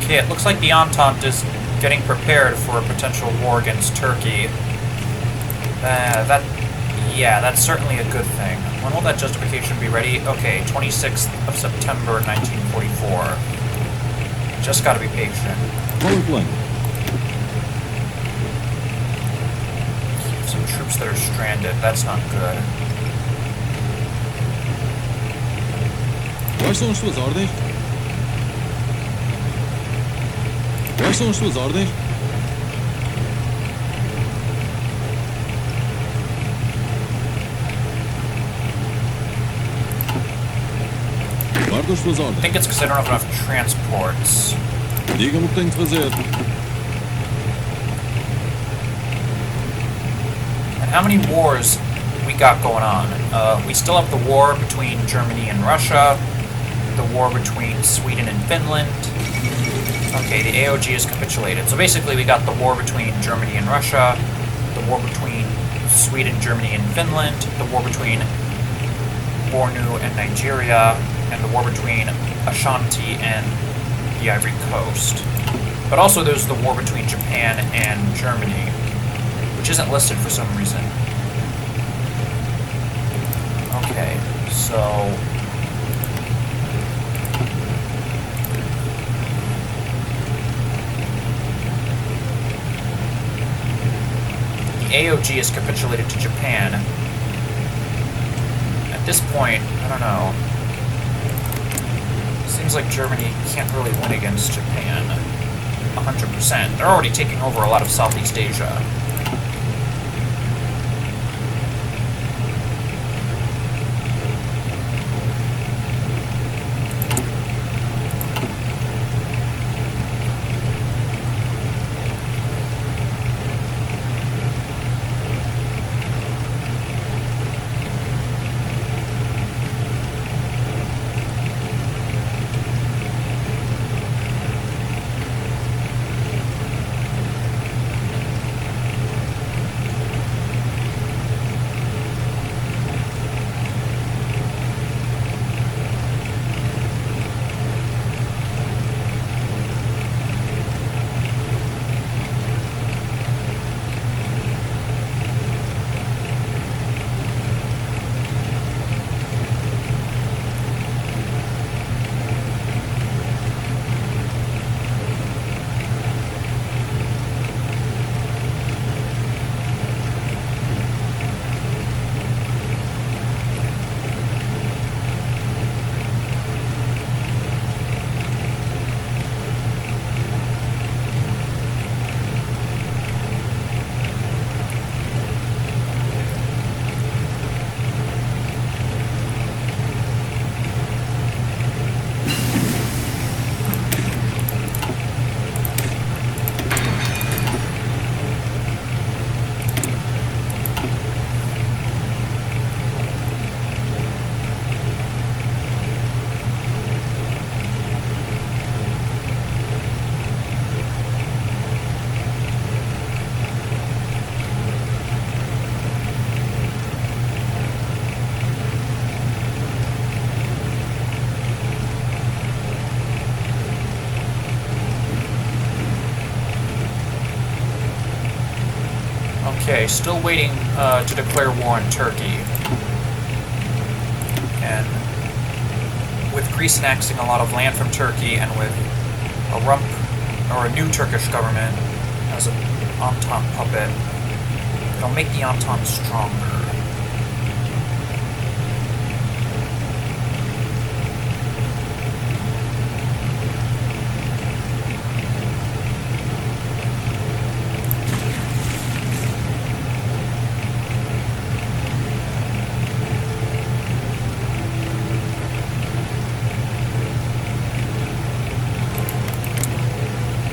Okay, it looks like the Entente is getting prepared for a potential war against Turkey. That's certainly a good thing. When will that justification be ready? Okay, 26th of September, 1944. Just gotta be patient. Some troops that are stranded, that's not good. Quais são as suas ordens? Quais são as suas ordens? Guarda as suas I ordens. think it's because I don't have enough transports. Diga-me o que tenho de fazer. And how many wars we got going on? We still have the war between Germany and Russia, the war between Sweden and Finland. Okay, the AOG has capitulated. So basically we got the war between Germany and Russia, the war between Sweden, Germany, and Finland, the war between Bornu and Nigeria, and the war between Ashanti and the Ivory Coast. But also there's the war between Japan and Germany, which isn't listed for some reason. Okay, so... the AOG has capitulated to Japan. At this point, I don't know. Seems like Germany can't really win against Japan 100%. They're already taking over a lot of Southeast Asia. Okay, still waiting to declare war on Turkey. And with Greece annexing a lot of land from Turkey, and with a new Turkish government as an Entente puppet, it'll make the Entente stronger.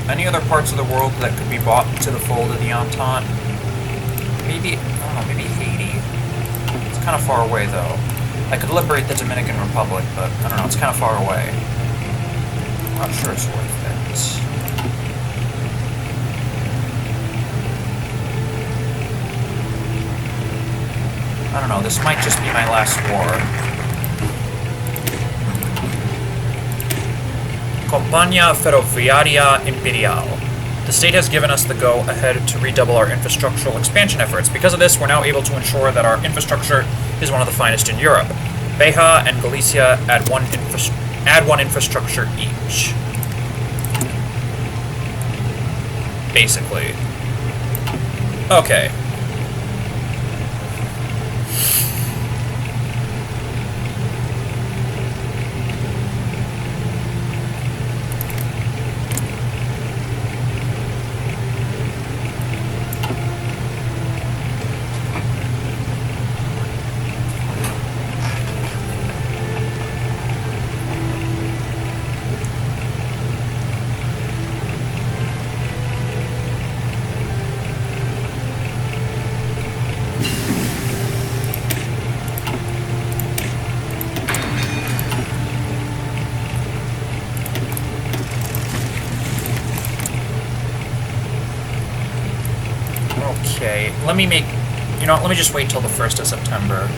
Any other parts of the world that could be brought to the fold of the Entente? Maybe, I don't know, maybe Haiti. It's kind of far away, though. I could liberate the Dominican Republic, but I don't know, it's kind of far away. I'm not sure it's worth it. I don't know, this might just be my last war. Compagnia Ferroviaria Imperial. The state has given us the go-ahead to redouble our infrastructural expansion efforts. Because of this, we're now able to ensure that our infrastructure is one of the finest in Europe. Beja and Galicia add one infrastructure each. Basically. Okay. Okay, let me just wait till the 1st of September.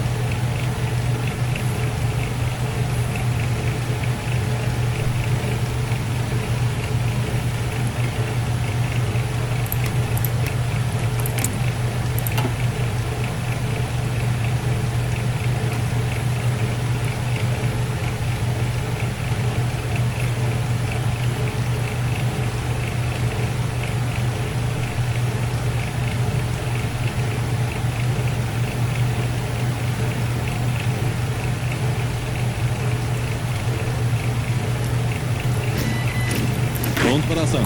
Pronto para a ação.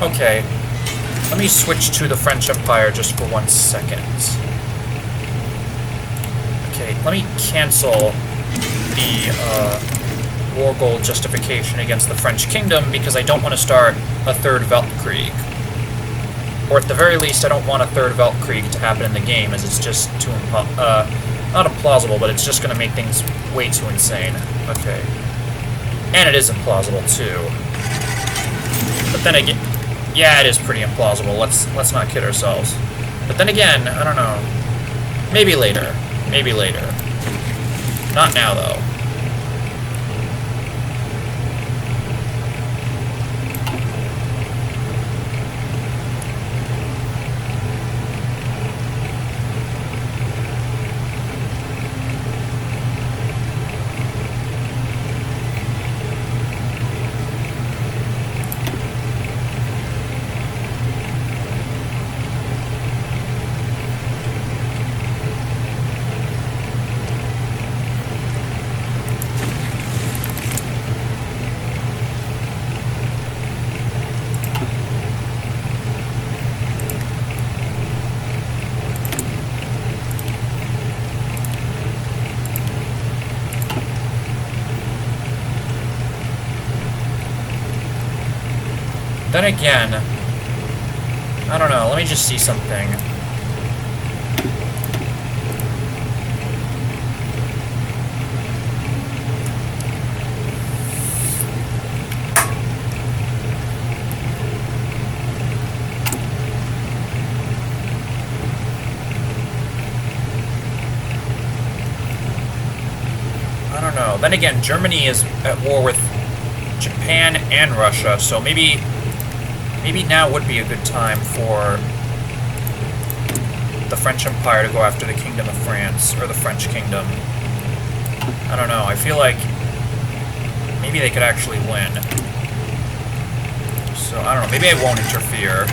Okay, let me switch to the French Empire just for 1 second. Okay, let me cancel the war goal justification against the French Kingdom because I don't want to start a third Weltkrieg. Or at the very least, I don't want a third Weltkrieg to happen in the game, as it's just too not implausible, but it's just going to make things way too insane. Okay. And it is implausible, too. But then again... Yeah, it is pretty implausible. Let's not kid ourselves. But then again, I don't know. Maybe later. Maybe later. Not now, though. Then again, I don't know, let me just see something. I don't know. Then again, Germany is at war with Japan and Russia, so maybe now would be a good time for the French Empire to go after the Kingdom of France, or the French Kingdom. I don't know, I feel like maybe they could actually win. So, I don't know, maybe I won't interfere.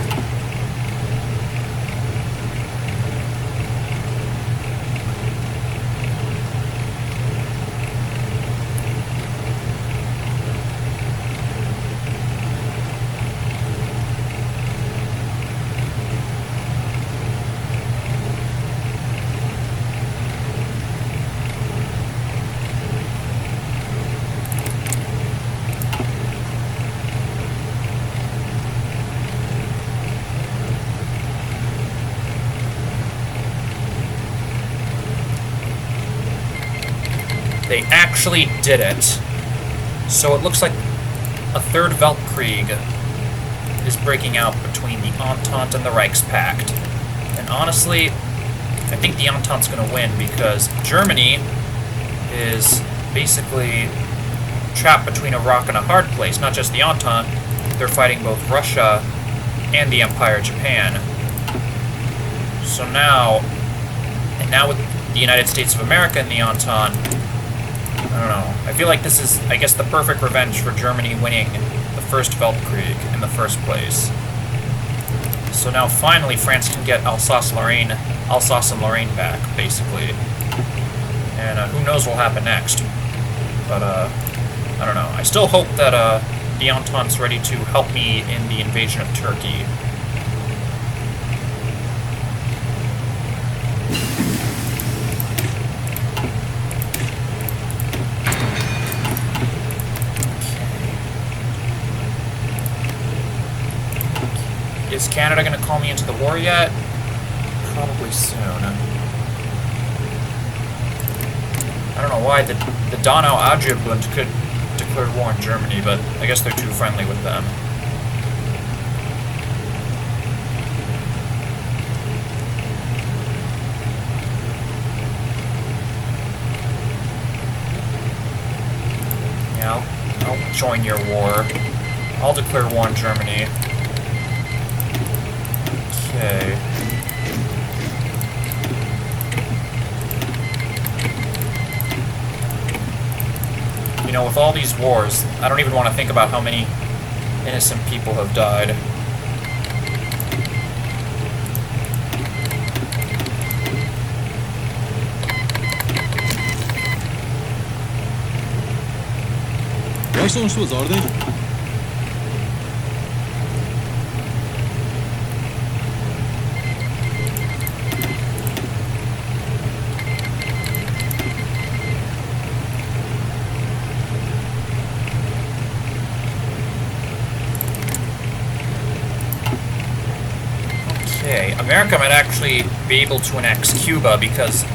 They actually did it. So it looks like a third Weltkrieg is breaking out between the Entente and the Reichspakt. And honestly, I think the Entente's going to win because Germany is basically trapped between a rock and a hard place. Not just the Entente, they're fighting both Russia and the Empire of Japan. So now with the United States of America and the Entente, I don't know. I feel like this is, I guess, the perfect revenge for Germany winning the first Weltkrieg in the first place. So now finally France can get Alsace and Lorraine back, basically. And who knows what will happen next. But, I don't know. I still hope that the Entente's ready to help me in the invasion of Turkey. Is Canada going to call me into the war yet? Probably soon. I don't know why the Donau Adriabund could declare war on Germany, but I guess they're too friendly with them. Yeah, I'll join your war. I'll declare war on Germany. Okay. You know, with all these wars, I don't even want to think about how many innocent people have died. Quais são as suas ordens? Okay, America might actually be able to annex Cuba because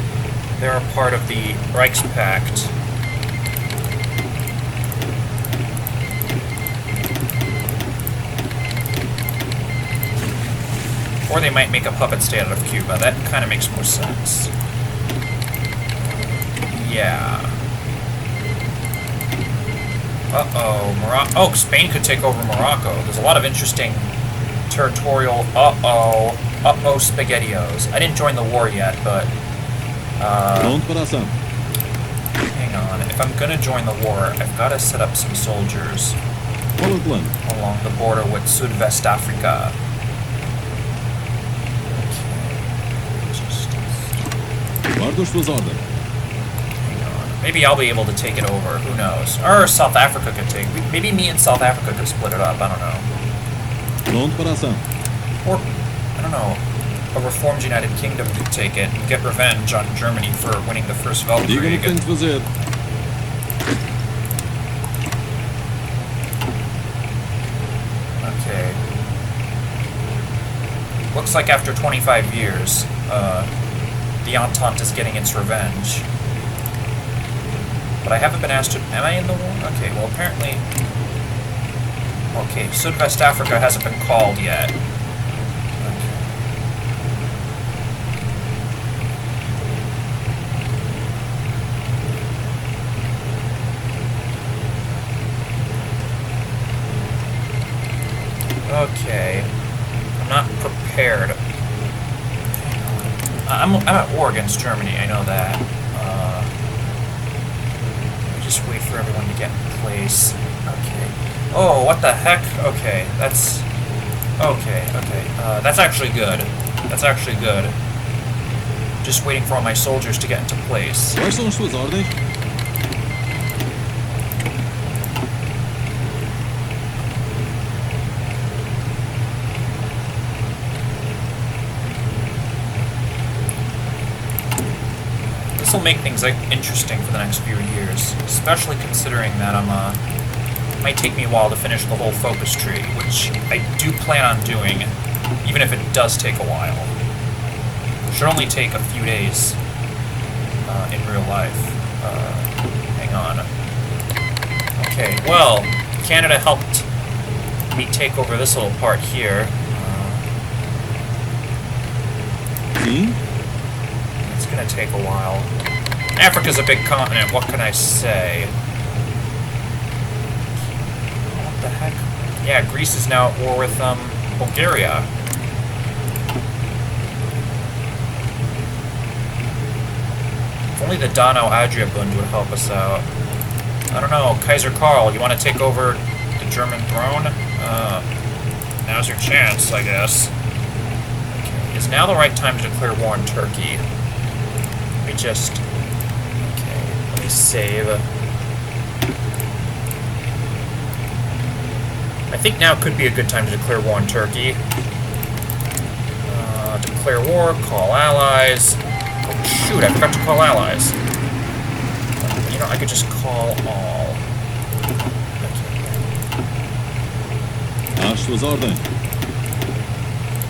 they're a part of the Reichspakt. Or they might make a puppet state out of Cuba. That kind of makes more sense. Yeah. Uh-oh. Oh, Spain could take over Morocco. There's a lot of interesting territorial... Uh-oh. Uh-oh, SpaghettiOs. I didn't join the war yet, but... hang on. If I'm gonna join the war, I've got to set up some soldiers along the border with Sud-West Africa. Maybe I'll be able to take it over. Who knows? Or South Africa could take. Maybe me and South Africa could split it up. I don't know. Or I don't know. A reformed United Kingdom could take it and get revenge on Germany for winning the First Weltkrieg. Okay. Looks like after 25 years, the Entente is getting its revenge. But I haven't been asked to... Am I in the war? Okay, well, apparently... Okay, Sud-West Africa hasn't been called yet. Okay. I'm not prepared. I'm at war against Germany, I know that. Just wait for everyone to get in place. Okay. Oh, what the heck? Okay, that's... Okay. That's actually good. That's actually good. Just waiting for all my soldiers to get into place. Quais são as suas ordens? This will make things interesting for the next few years, especially considering that it might take me a while to finish the whole focus tree, which I do plan on doing, even if it does take a while. It should only take a few days in real life. Hang on. Okay, well, Canada helped me take over this little part here. It's gonna take a while. Africa's a big continent, what can I say? What the heck? Yeah, Greece is now at war with, Bulgaria. If only the Donau-Adria-Bund would help us out. I don't know, Kaiser Karl, you want to take over the German throne? Now's your chance, I guess. Okay, is now the right time to declare war on Turkey? Let me just... Okay, let me save. I think now could be a good time to declare war on Turkey. Declare war, call allies. Oh shoot, I forgot to call allies. You know, I could just call all. Às suas ordens.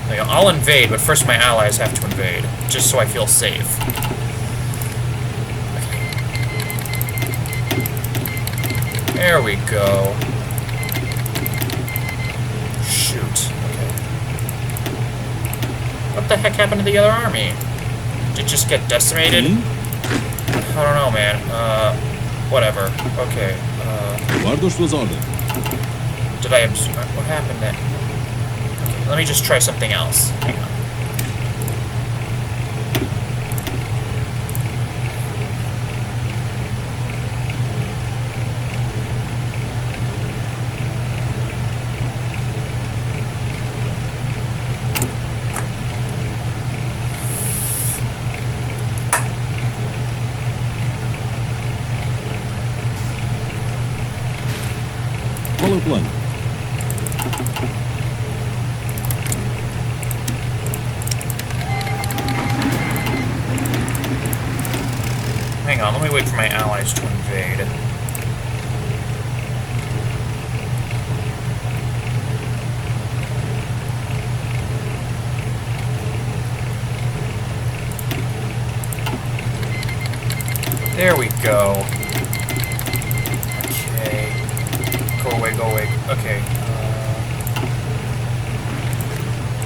There you go. I'll invade, but first my allies have to invade, just so I feel safe. There we go. Shoot. Okay. What the heck happened to the other army? Did it just get decimated? I don't know, man. Whatever. Okay. Guarda as suas ordens. Did I absorb? What happened then? Okay, let me just try something else. Hang on. Hang on, let me wait for my allies to invade. There we go. Okay. Go away, go away. Okay.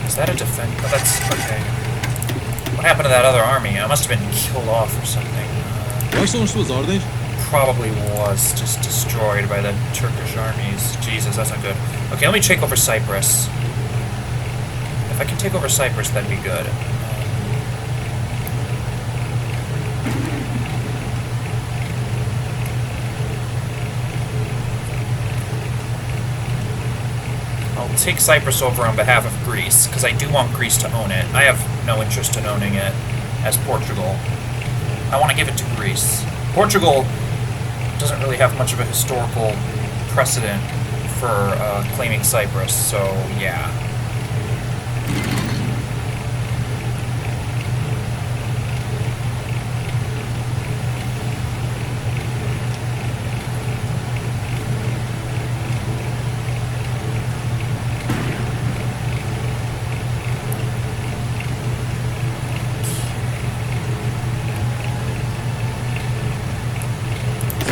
Is that a defense? Oh, that's... okay. What happened to that other army? I must have been killed off or something. Başlamışsınız Ardenç. Probably was just destroyed by the Turkish armies. Jesus, that's not good. Okay, let me take over Cyprus. If I can take over Cyprus, that'd be good. I'll take Cyprus over on behalf of Greece, because I do want Greece to own it. I have no interest in owning it as Portugal. I want to give it to Greece. Portugal doesn't really have much of a historical precedent for claiming Cyprus, so yeah.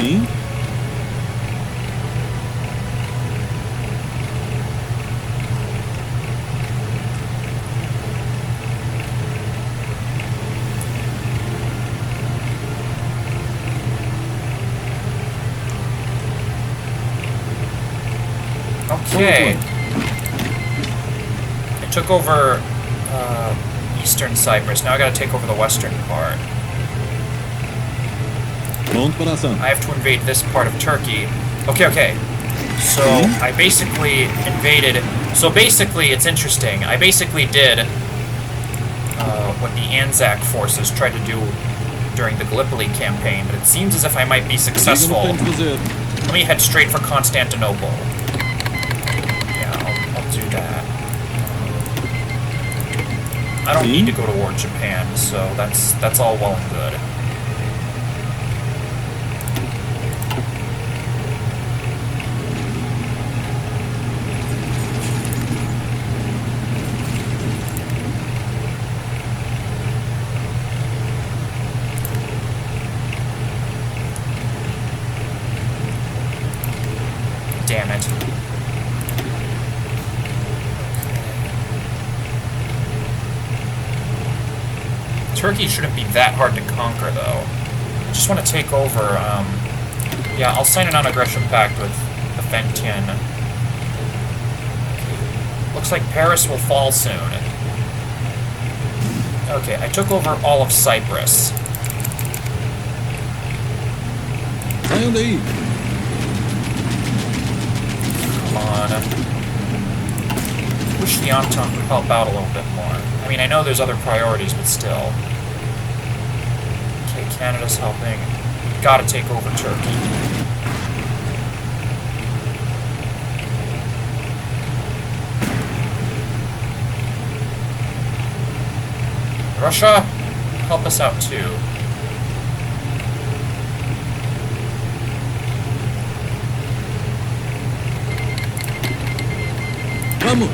Sim. Okay. I took over eastern Cyprus. Now I gotta take over the western part. Front para ação. I have to invade this part of Turkey. Okay, okay. So I basically invaded. So basically, it's interesting. I basically did what the Anzac forces tried to do during the Gallipoli campaign, but it seems as if I might be successful. Let me head straight for Constantinople. Yeah, I'll do that. I don't need to go to war with Japan, so that's all well and good. Damn it. Turkey shouldn't be that hard to conquer, though. I just want to take over, yeah, I'll sign a non-aggression pact with the Fentian. Looks like Paris will fall soon. Okay, I took over all of Cyprus. Sayın değil. Come on. Wish the Entente would help out a little bit more. I mean, I know there's other priorities, but still. Okay, Canada's helping. Gotta take over Turkey. Russia, help us out too. Vamos.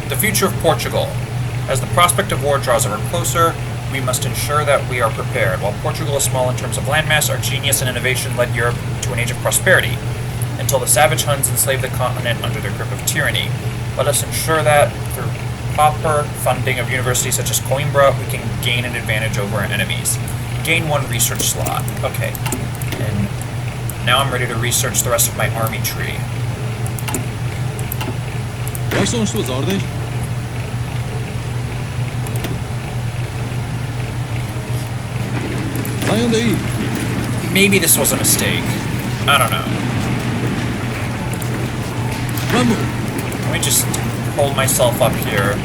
The future of Portugal. As the prospect of war draws ever closer, we must ensure that we are prepared. While Portugal is small in terms of landmass, our genius and innovation led Europe to an age of prosperity, until the savage Huns enslaved the continent under their grip of tyranny. Let us ensure that, through proper funding of universities such as Coimbra, we can gain an advantage over our enemies. Gain one research slot. Okay. And now I'm ready to research the rest of my army tree. Başlamışsınız Ardenç. Sayın değil. Maybe this was a mistake. I don't know. Vamos! Let me just hold myself up here.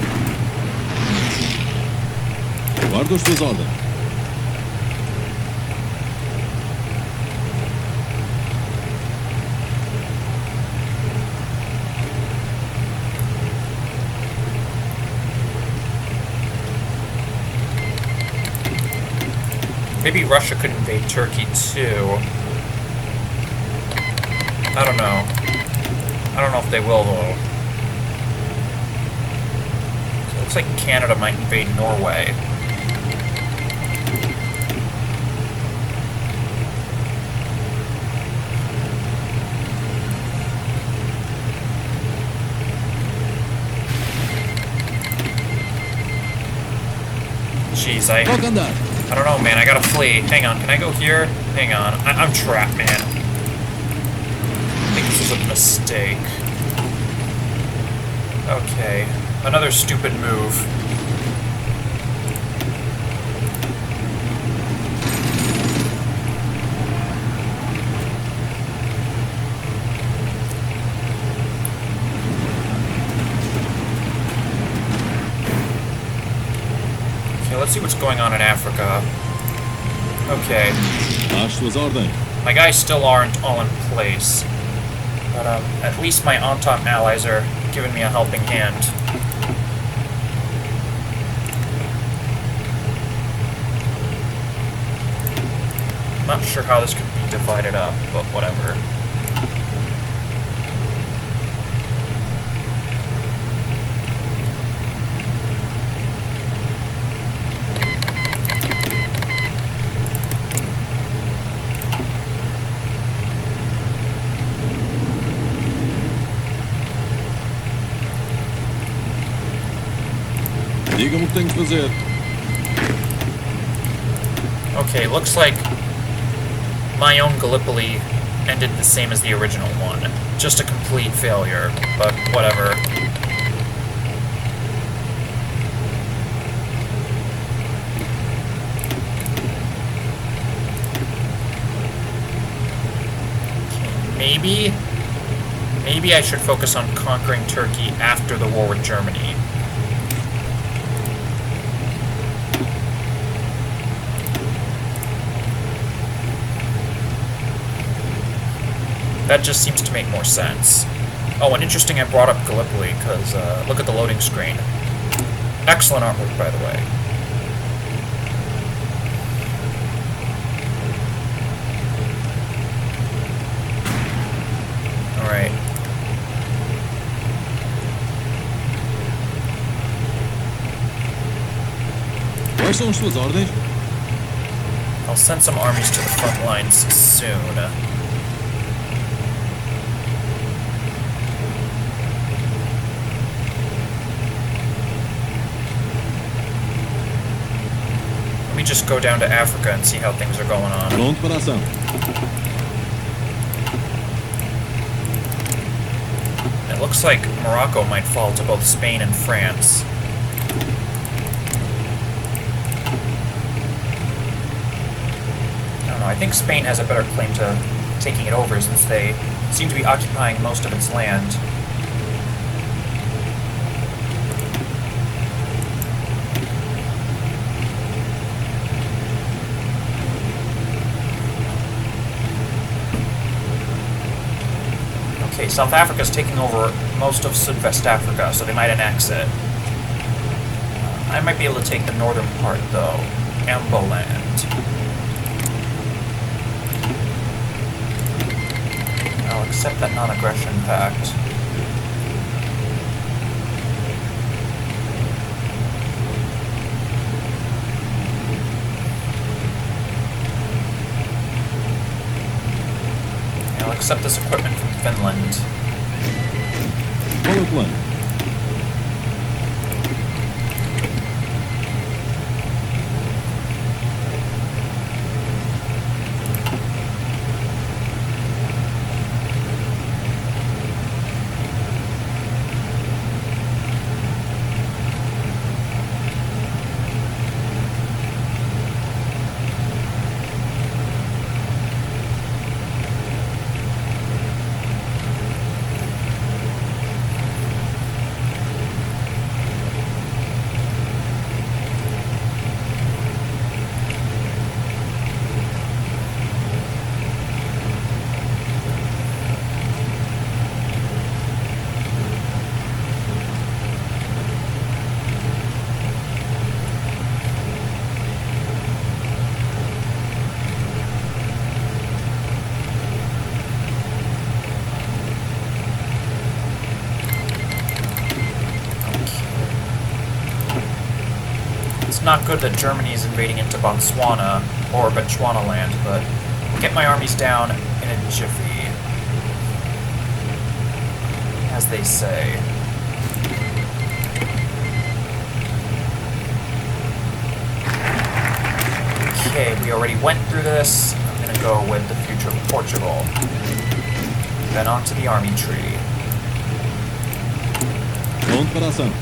Guardo as tuas ordens. Maybe Russia could invade Turkey too. I don't know. I don't know if they will though. So it looks like Canada might invade Norway. Jeez, I don't know, man. I gotta flee. Hang on. Can I go here? Hang on. I'm trapped, man. I think this is a mistake. Okay. Another stupid move. Okay, let's see what's going on in Africa. Okay. As tuas ordens. My guys still aren't all in place. But at least my Entente allies are giving me a helping hand. I'm not sure how this could be divided up, but whatever. Diga-me o que tenho que fazer. Okay, looks like my own Gallipoli ended the same as the original one. Just a complete failure, but whatever. Maybe I should focus on conquering Turkey after the war with Germany. That just seems to make more sense. Oh, and interesting I brought up Gallipoli, because look at the loading screen. Excellent artwork, by the way. Alright. Quais são as tuas ordens? I'll send some armies to the front lines soon. Let me just go down to Africa and see how things are going on. Pronto para a ação. It looks like Morocco might fall to both Spain and France. I don't know, I think Spain has a better claim to taking it over since they seem to be occupying most of its land. Okay, South Africa's taking over most of Sud-West Africa, so they might annex it. I might be able to take the northern part, though. Amboland. I'll accept that non-aggression pact. I'll accept this equipment from Finland. Qual é o plano? not good that Germany is invading into Botswana, or Bechuanaland, but we'll get my armies down in a jiffy, as they say. Okay, we already went through this. I'm gonna go with the future of Portugal. Then onto the army tree. Pronto para a ação.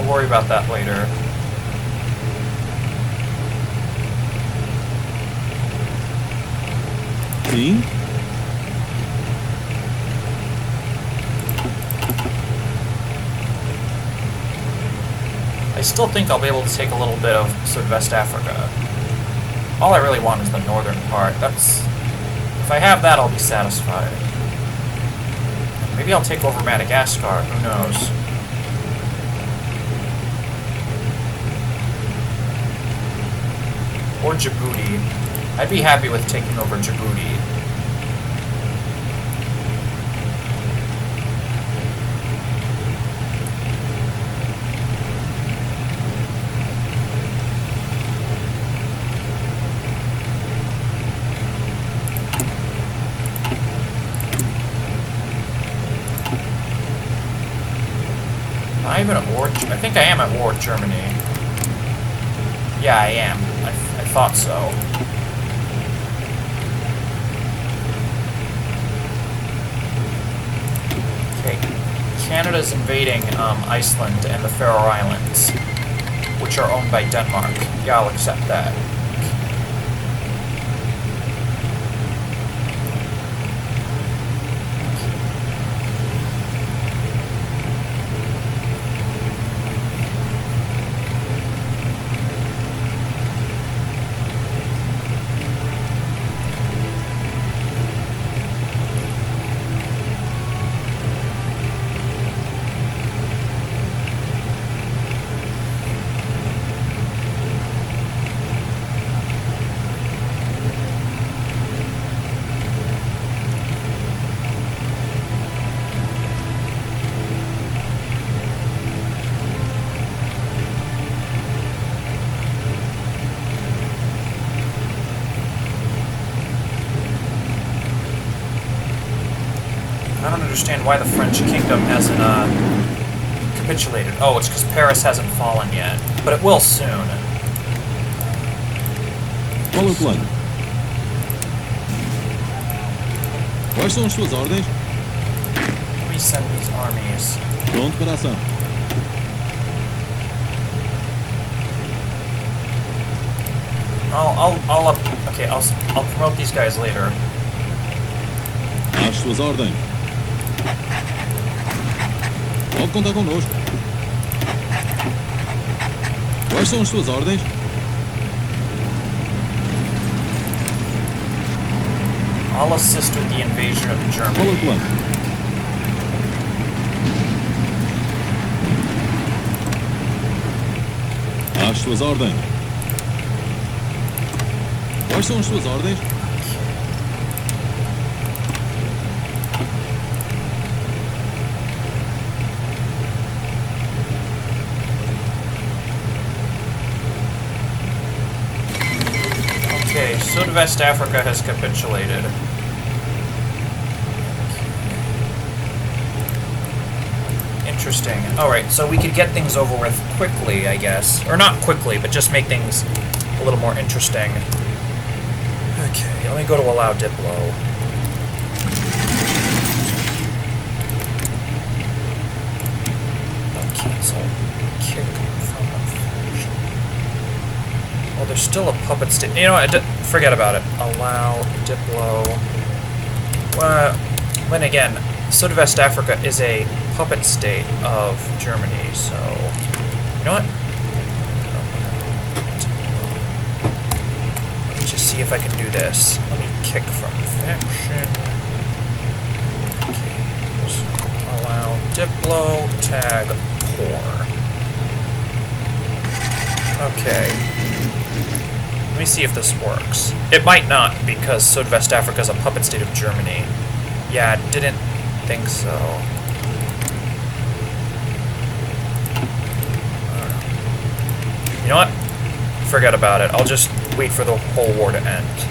Worry about that later. Sim. I still think I'll be able to take a little bit of Sudwest Africa. All I really want is the northern part. If I have that, I'll be satisfied. Maybe I'll take over Madagascar, who knows. Or Djibouti. I'd be happy with taking over Djibouti. Am I even at war? I think I am at war with Germany. Yeah, I am. I thought so. Okay, Canada's invading Iceland and the Faroe Islands, which are owned by Denmark. Yeah, I'll accept that. I don't understand why the French kingdom hasn't capitulated. Oh, it's because Paris hasn't fallen yet. But it will soon. Qual o plano? Quais são as suas ordens? Let me send these armies. Pronto para a ação. I'll promote these guys later. Às suas ordens. Pode contar connosco. Quais são as suas ordens? I'll assist with the invasion of Qual o Germany. plano? Às suas ordens. Quais são as suas ordens? Okay, Sudwest Africa has capitulated. Interesting. Alright, so we could get things over with quickly, I guess. Or not quickly, but just make things a little more interesting. Okay, let me go to allow Diplo. Cancel. Kick from faction. Oh, there's still a puppet state. You know what? Forget about it. Allow Diplo. Then again, Sudvest Africa is a puppet state of Germany, so you know what? Let me just see if I can do this. Let me kick from faction. Okay. Allow Diplo tag core. Okay. Let me see if this works. It might not, because Sudvest Africa is a puppet state of Germany. Yeah, didn't think so. You know what? Forget about it. I'll just wait for the whole war to end.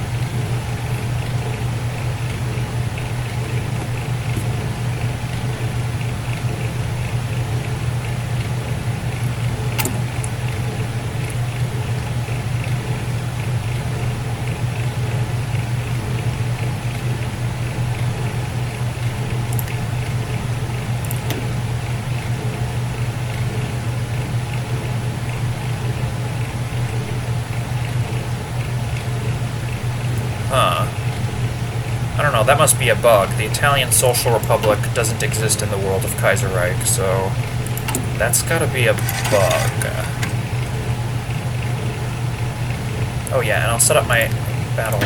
I don't know, that must be a bug. The Italian Social Republic doesn't exist in the world of Kaiserreich, so that's gotta be a bug. Oh yeah, and I'll set up my battle.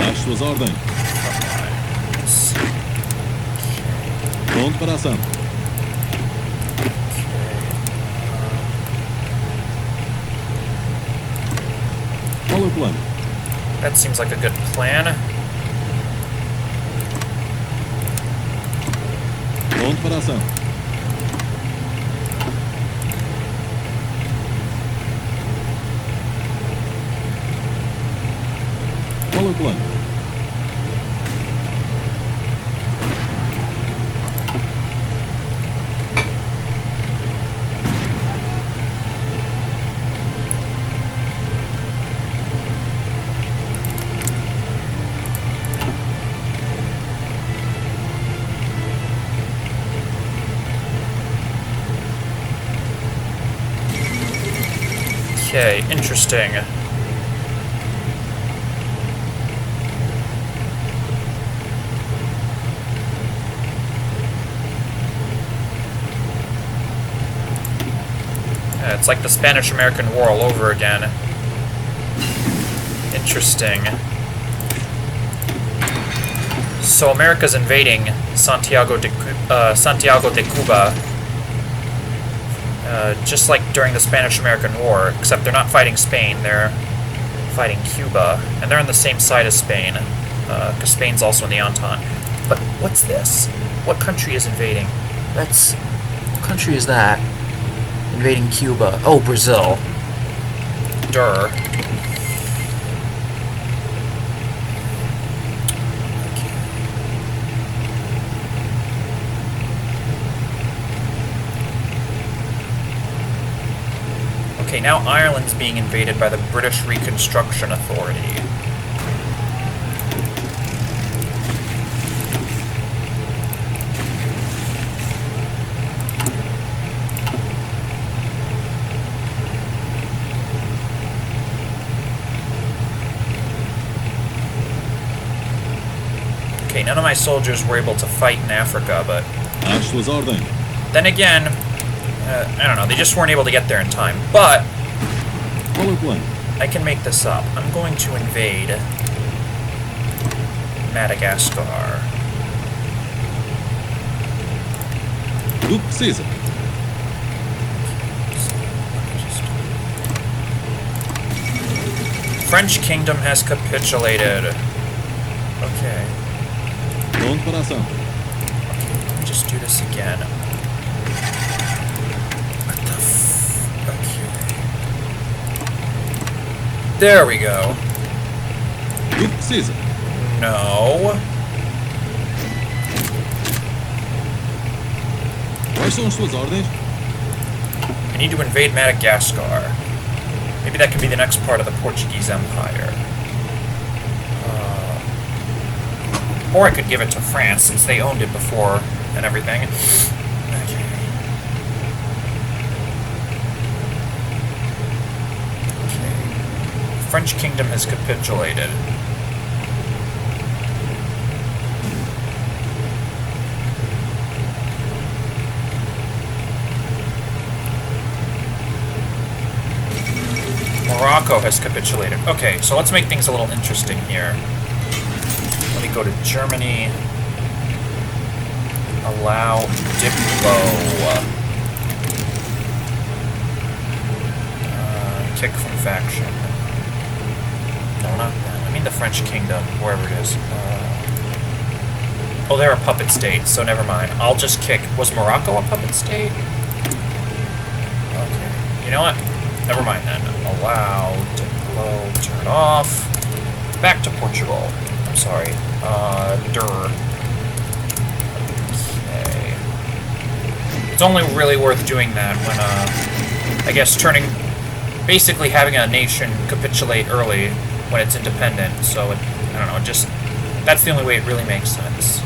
That seems like a good plan. Pronto para ação. Qual é o plano? Okay, interesting. Yeah, it's like the Spanish-American War all over again. Interesting. So America's invading Santiago de Cuba. Just like during the Spanish-American War, except they're not fighting Spain, they're fighting Cuba, and they're on the same side as Spain, because Spain's also in the Entente. But what's this? What country is invading? What country is that? Invading Cuba. Oh, Brazil. Durr. Okay, now Ireland's being invaded by the British Reconstruction Authority. Okay, none of my soldiers were able to fight in Africa, but then again, I don't know, they just weren't able to get there in time. But I can make this up. I'm going to invade Madagascar. Caesar. French Kingdom has capitulated. Okay. Okay, let me just do this again. What the okay. There we go. Caesar. No. Quais são as suas ordens? need to invade Madagascar. Maybe that could be the next part of the Portuguese Empire. Or I could give it to France, since they owned it before and everything. Okay. Okay. French kingdom has capitulated. Morocco has capitulated. Okay, so let's make things a little interesting here. Let me go to Germany. Allow Diplo. Kick from faction. No, not that. I mean the French kingdom, wherever it is. Oh, they're a puppet state, so never mind. I'll just kick. Was Morocco a puppet state? Okay. You know what? Never mind then. Allow Diplo. Turn off. Back to Portugal. I'm sorry. Okay. It's only really worth doing that when, I guess basically having a nation capitulate early when it's independent, so I don't know, just, that's the only way it really makes sense.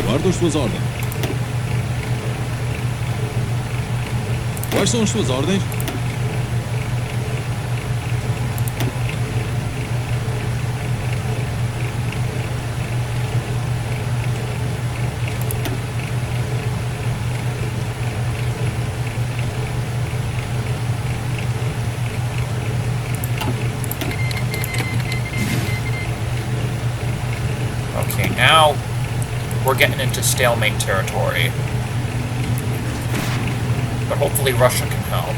Guarda as suas ordens. Quais são as suas ordens? Okay, now we're getting into stalemate territory. But hopefully Russia can help.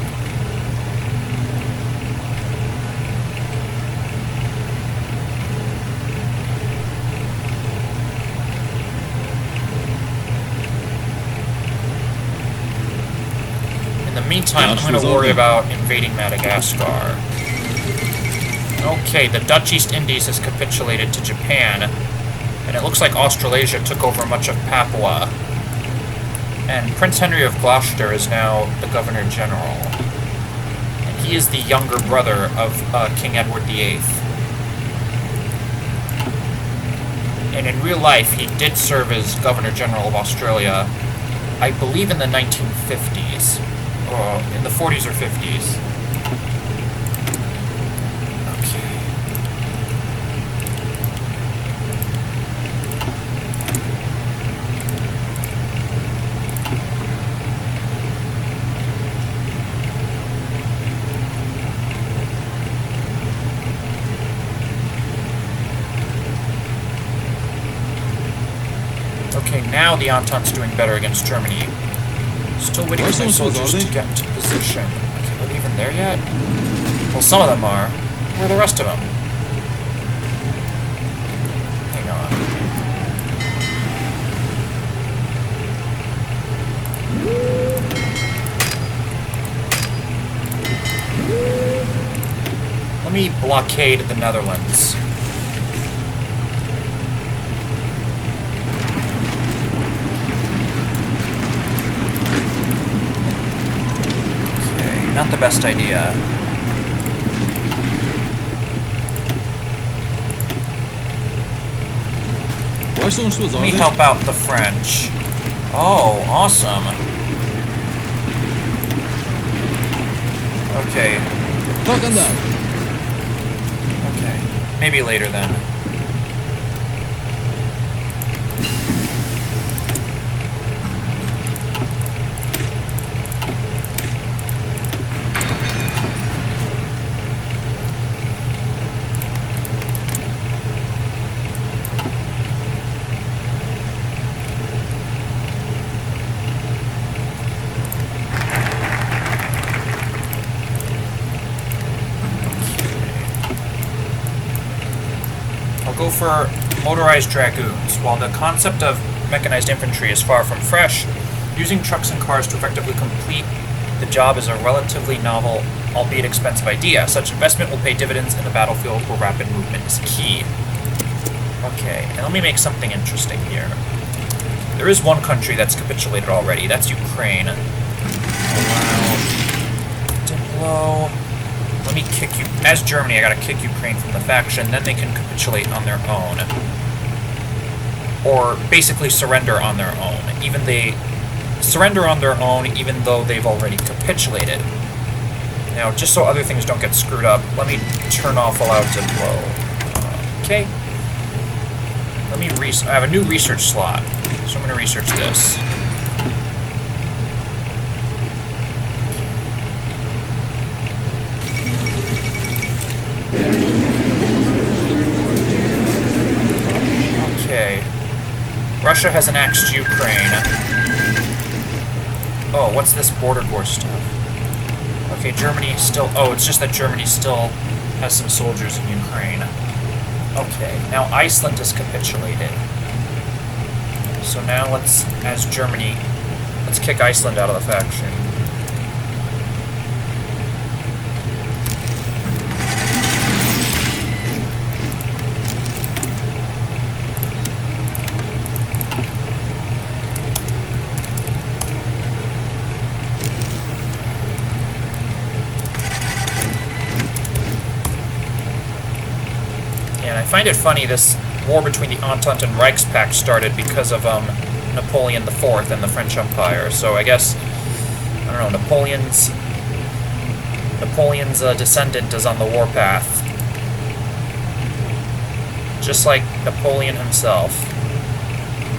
In the meantime, I'm going to worry about invading Madagascar. Okay, the Dutch East Indies has capitulated to Japan, and it looks like Australasia took over much of Papua. And Prince Henry of Gloucester is now the Governor General. And he is the younger brother of King Edward VIII. And in real life, he did serve as Governor General of Australia, I believe in the 1950s. Or in the 40s or 50s. Okay, now the Entente's doing better against Germany. Still waiting for my soldiers to get into position. Okay, are they even there yet? Well, some of them are. Where are the rest of them? Hang on. Let me blockade the Netherlands. Not the best idea. Let me help out the French. Oh, awesome. Okay. Okay. Maybe later then. Go for motorized dragoons. While the concept of mechanized infantry is far from fresh, using trucks and cars to effectively complete the job is a relatively novel, albeit expensive idea. Such investment will pay dividends in the battlefield where rapid movement is key. Okay, and let me make something interesting here. There is one country that's capitulated already. That's Ukraine. Allow. Diplo. Let me kick you. As Germany, I gotta kick Ukraine from the faction. Then they can capitulate on their own. Or basically surrender on their own. Surrender on their own even though they've already capitulated. Now, just so other things don't get screwed up, let me turn off Allow Diplo. Okay. Let me I have a new research slot, so I'm going to research this. Okay. Russia has annexed Ukraine. Oh, what's this border war stuff? Okay, Germany still... Oh, it's just that Germany still has some soldiers in Ukraine. Okay, now Iceland is capitulated. So now let's, as Germany, let's kick Iceland out of the faction. I find it funny, this war between the Entente and Reichspakt started because of Napoleon IV and the French Empire. So I guess, I don't know, Napoleon's descendant is on the warpath. Just like Napoleon himself.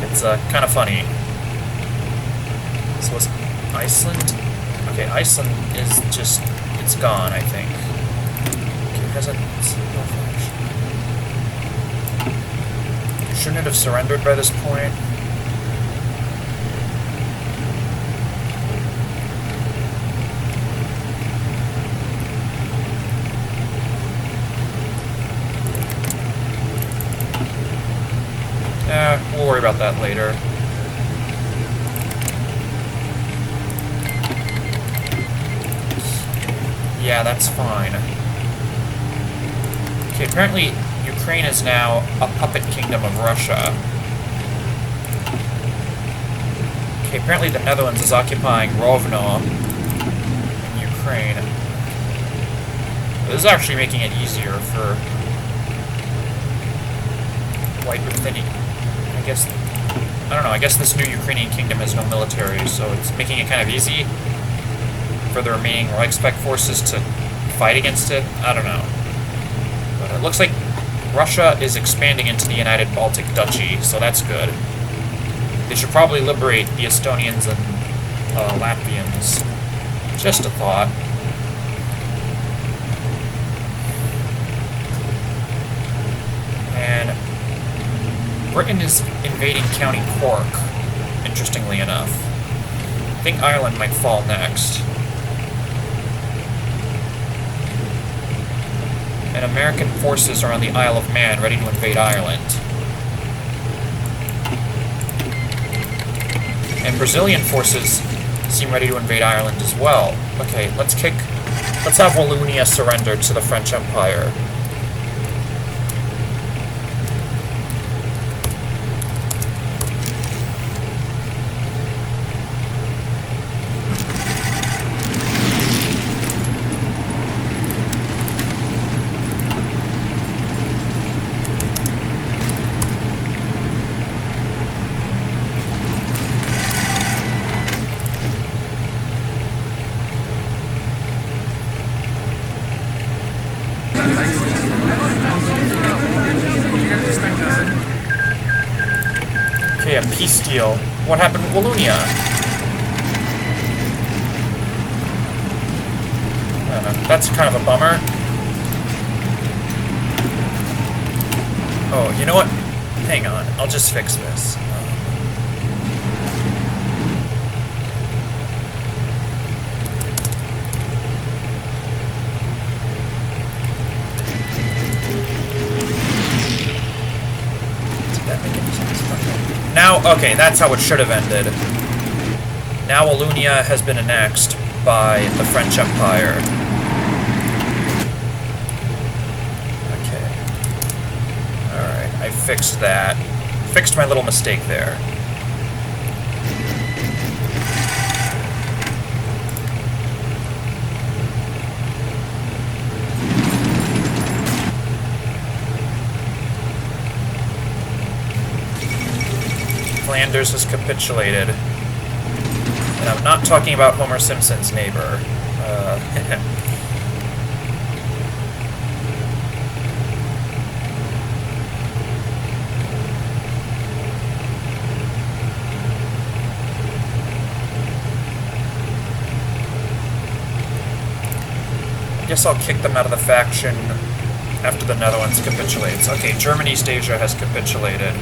It's kind of funny. So is Iceland? Okay, Iceland is just, it's gone, I think. Okay, hasn't... Shouldn't it have surrendered by this point? We'll worry about that later. Yeah, that's fine. Okay, apparently Ukraine is now a puppet kingdom of Russia. Okay, apparently the Netherlands is occupying Rovno in Ukraine. This is actually making it easier for White Ruthenian. I don't know, I guess this new Ukrainian kingdom has no military, so it's making it kind of easy for the remaining Reichspakt forces to fight against it. I don't know. But it looks like Russia is expanding into the United Baltic Duchy, so that's good. They should probably liberate the Estonians and Latvians. Just a thought. And Britain is invading County Cork, interestingly enough. I think Ireland might fall next. And American forces are on the Isle of Man, ready to invade Ireland. And Brazilian forces seem ready to invade Ireland as well. Okay, let's have Wallonia surrender to the French Empire. Okay, a peace deal. What happened with Wallonia? That's kind of a bummer. Oh, you know what? Hang on, I'll just fix this. Now, Okay, that's how it should have ended. Now Wallonia has been annexed by the French Empire. Okay. Alright, I fixed that. Fixed my little mistake there. Flanders has capitulated. And I'm not talking about Homer Simpson's neighbor. I guess I'll kick them out of the faction after the Netherlands capitulates. Okay, German East Asia has capitulated.